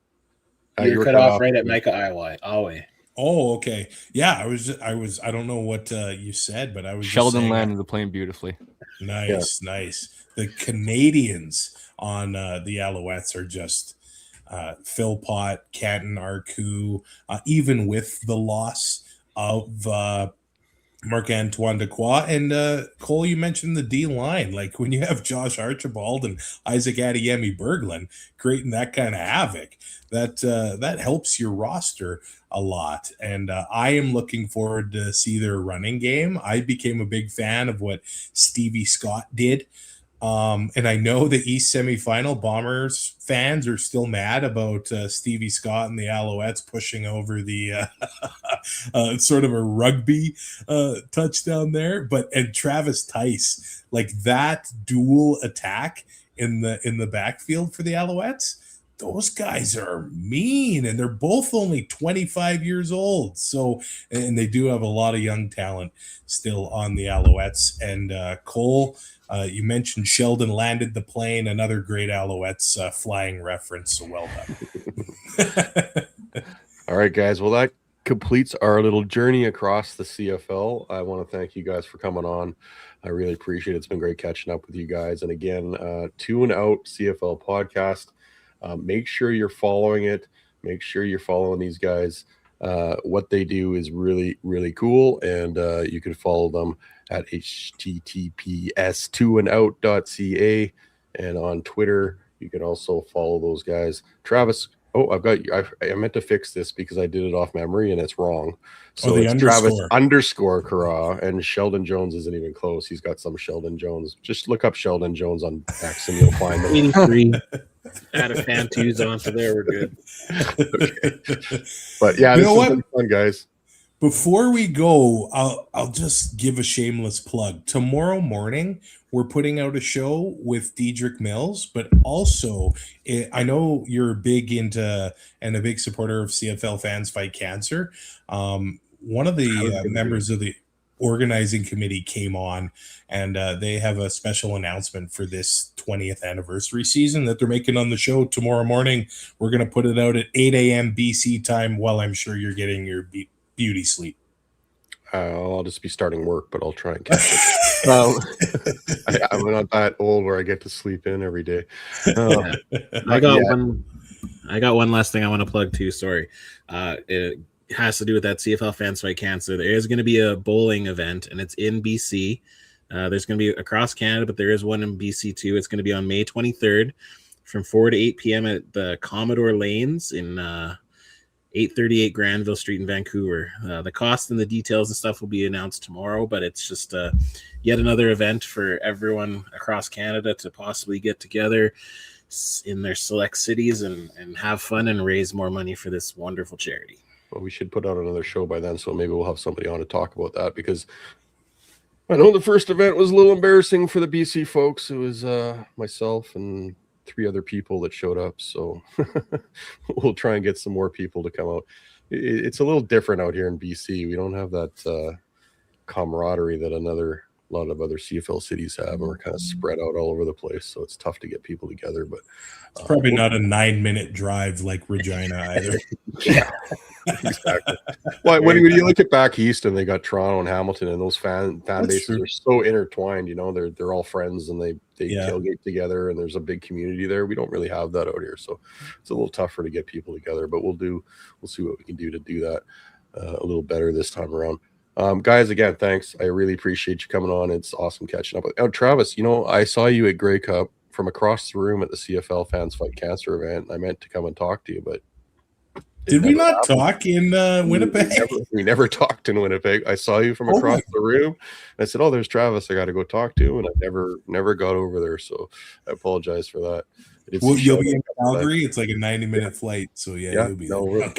You were cut off right at Micah Alway. Oh, okay. Yeah, I was. I don't know what you said, but I was. Sheldon landed the plane beautifully. Nice, nice. The Canadians on the Alouettes are just Philpott, Canton, Arcu, even with the loss of Marc-Antoine Dequoy. And Cole, you mentioned the D line. Like when you have Josh Archibald and Isaac Adeyemi Berglund creating that kind of havoc, that helps your roster a lot. And I am looking forward to see their running game. I became a big fan of what Stevie Scott did. And I know the East semifinal Bombers fans are still mad about Stevie Scott and the Alouettes pushing over the sort of a rugby touchdown there. And Travis Tice, like that dual attack in the backfield for the Alouettes, those guys are mean, and they're both only 25 years old. So, and they do have a lot of young talent still on the Alouettes. And Cole, you mentioned Sheldon landed the plane, another great Alouettes flying reference. So well done. All right, guys. Well, that completes our little journey across the CFL. I want to thank you guys for coming on. I really appreciate it. It's been great catching up with you guys. And again, 2andOut CFL Podcast. Make sure you're following it. Make sure you're following these guys. What they do is really, really cool. And you can follow them at https2andout.ca. And on Twitter, you can also follow those guys. Travis, I meant to fix this because I did it off memory and it's wrong. So the it's underscore. Travis _Currah, and Sheldon Jones isn't even close. He's got some Sheldon Jones. Just look up Sheldon Jones on X and you'll find them. 83. Add a fan twos onto there. We're good. Okay. But yeah, this has been fun, guys. Before we go, I'll just give a shameless plug. Tomorrow morning, we're putting out a show with Diedrich Mills, but also I know you're big into and a big supporter of CFL Fans Fight Cancer. One of the members of the organizing committee came on, and they have a special announcement for this 20th anniversary season that they're making on the show tomorrow morning. We're going to put it out at 8 a.m. BC time while I'm sure you're getting your beauty sleep. I'll just be starting work, but I'll try and catch it. I'm not that old where I get to sleep in every day. I got one last thing I want to plug too. Sorry. It has to do with that CFL Fans Fight Cancer. There is going to be a bowling event, and it's in BC. There's going to be across Canada, but there is one in BC too. It's going to be on May 23rd from 4 to 8 p.m. at the Commodore Lanes in 838 Granville Street in Vancouver. The cost and the details and stuff will be announced tomorrow, but it's just yet another event for everyone across Canada to possibly get together in their select cities and have fun and raise more money for this wonderful charity. Well, we should put out another show by then, so maybe we'll have somebody on to talk about that, because I know the first event was a little embarrassing for the BC folks. It was myself and 3 other people that showed up, so we'll try and get some more people to come out. It's a little different out here in BC. We don't have that camaraderie that a lot of other CFL cities have, and we're kind of spread out all over the place, so it's tough to get people together. But it's probably not a 9-minute drive like Regina either. Yeah, exactly. Well, when you look at back east and they got Toronto and Hamilton, and those fan bases are so intertwined, they're all friends, and they tailgate together, and there's a big community there. We don't really have that out here, so it's a little tougher to get people together, but we'll see what we can do to do that a little better this time around. Guys, again, thanks. I really appreciate you coming on. It's awesome catching up. Travis, I saw you at Grey Cup from across the room at the CFL Fans Fight Cancer event. I meant to come and talk to you, but did we not talk in Winnipeg? We never talked in Winnipeg. I saw you from across the room. I said, "Oh, there's Travis. I got to go talk to him," and I never got over there. So I apologize for that. Well, you'll be in Calgary. It's like a 90-minute flight, so you'll be there. We'll have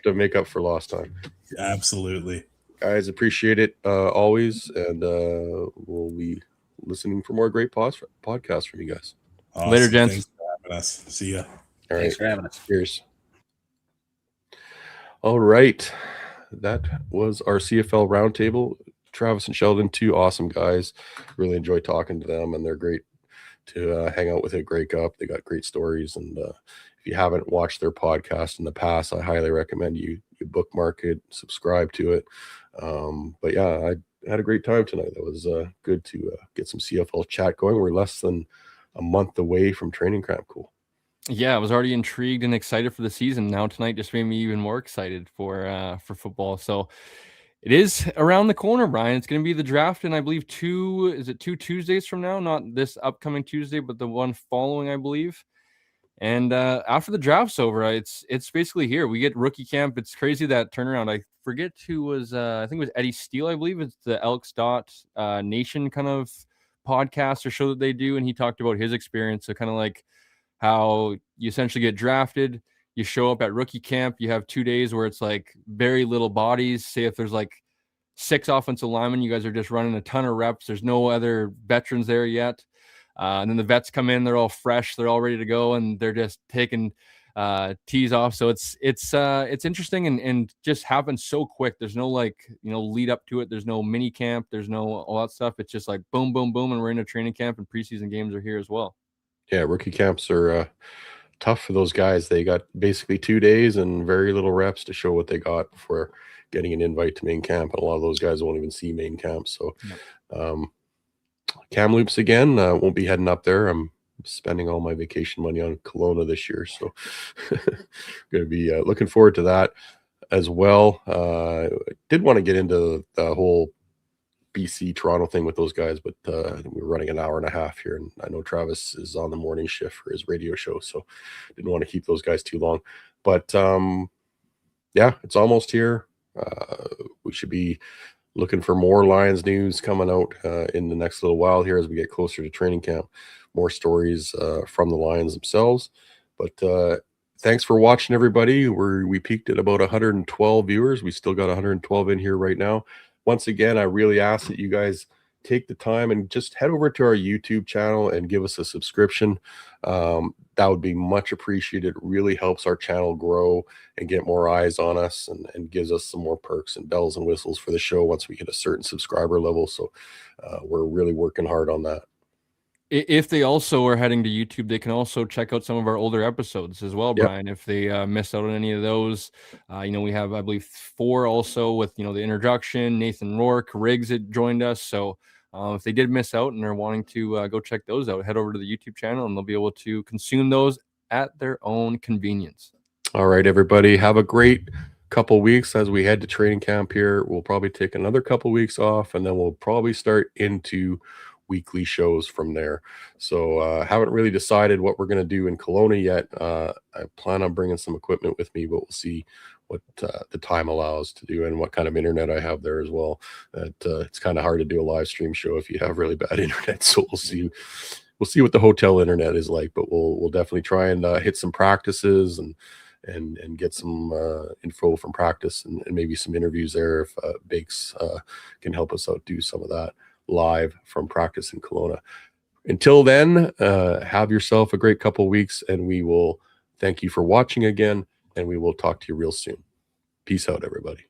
to make up for lost time. Absolutely, guys. Appreciate it always, and we'll be listening for more great podcasts from you guys. Awesome. Later, gents. Thanks for having us. See ya. All right. Thanks for having us. Cheers. All right. That was our CFL Roundtable. Travis and Sheldon, 2 awesome guys. Really enjoy talking to them, and they're great to hang out with at Grey Cup. They got great stories, and if you haven't watched their podcast in the past, I highly recommend you bookmark it, subscribe to it. But yeah, I had a great time tonight. That was good to get some CFL chat going. We're less than a month away from training camp. Cool. Yeah, I was already intrigued and excited for the season. Now tonight just made me even more excited for football. So it is around the corner, Brian. It's going to be the draft, and I believe 2 Tuesdays from now? Not this upcoming Tuesday, but the one following, I believe. And after the draft's over, it's basically here. We get rookie camp. It's crazy, that turnaround. I forget who was. I think it was Eddie Steele, I believe. It's the Elks Nation kind of podcast or show that they do, and he talked about his experience. So kind of like how you essentially get drafted. You show up at rookie camp. You have 2 days where it's like very little bodies. Say if there's like 6 offensive linemen, you guys are just running a ton of reps. There's no other veterans there yet. And then the vets come in, they're all fresh, they're all ready to go, and they're just taking tees off. So it's interesting and just happens so quick. There's no lead up to it. There's no mini camp. There's no all that stuff. It's just like boom, boom, boom, and we're in a training camp, and preseason games are here as well. Yeah, rookie camps are tough for those guys. They got basically 2 days and very little reps to show what they got before getting an invite to main camp. And a lot of those guys won't even see main camp. So Kamloops again, won't be heading up there. I'm spending all my vacation money on Kelowna this year. So going to be looking forward to that as well. I did want to get into the whole BC Toronto thing with those guys, but I think we were running an hour and a half here, and I know Travis is on the morning shift for his radio show, so didn't want to keep those guys too long. But yeah, it's almost here. We should be looking for more Lions news coming out in the next little while here as we get closer to training camp. More stories from the Lions themselves. But thanks for watching, everybody. We peaked at about 112 viewers. We still got 112 in here right now. Once again, I really ask that you guys take the time and just head over to our YouTube channel and give us a subscription. That would be much appreciated. It really helps our channel grow and get more eyes on us, and gives us some more perks and bells and whistles for the show once we hit a certain subscriber level. So we're really working hard on that. If they also are heading to YouTube, they can also check out some of our older episodes as well, Brian. If they missed out on any of those, we have, I believe, 4 also with, the introduction, Nathan Rourke, Riggs had joined us. So if they did miss out and are wanting to go check those out, head over to the YouTube channel and they'll be able to consume those at their own convenience. All right, everybody, have a great couple weeks as we head to training camp here. We'll probably take another couple weeks off, and then we'll probably start into weekly shows from there. So haven't really decided what we're going to do in Kelowna yet. I plan on bringing some equipment with me, but we'll see what the time allows to do and what kind of internet I have there as well. It's kind of hard to do a live stream show if you have really bad internet. So we'll see what the hotel internet is like, but we'll definitely try and hit some practices and get some info from practice and maybe some interviews there if Bakes can help us out do some of that live from practice in Kelowna. Until then, have yourself a great couple weeks, and we will thank you for watching again, and we will talk to you real soon. Peace out, everybody.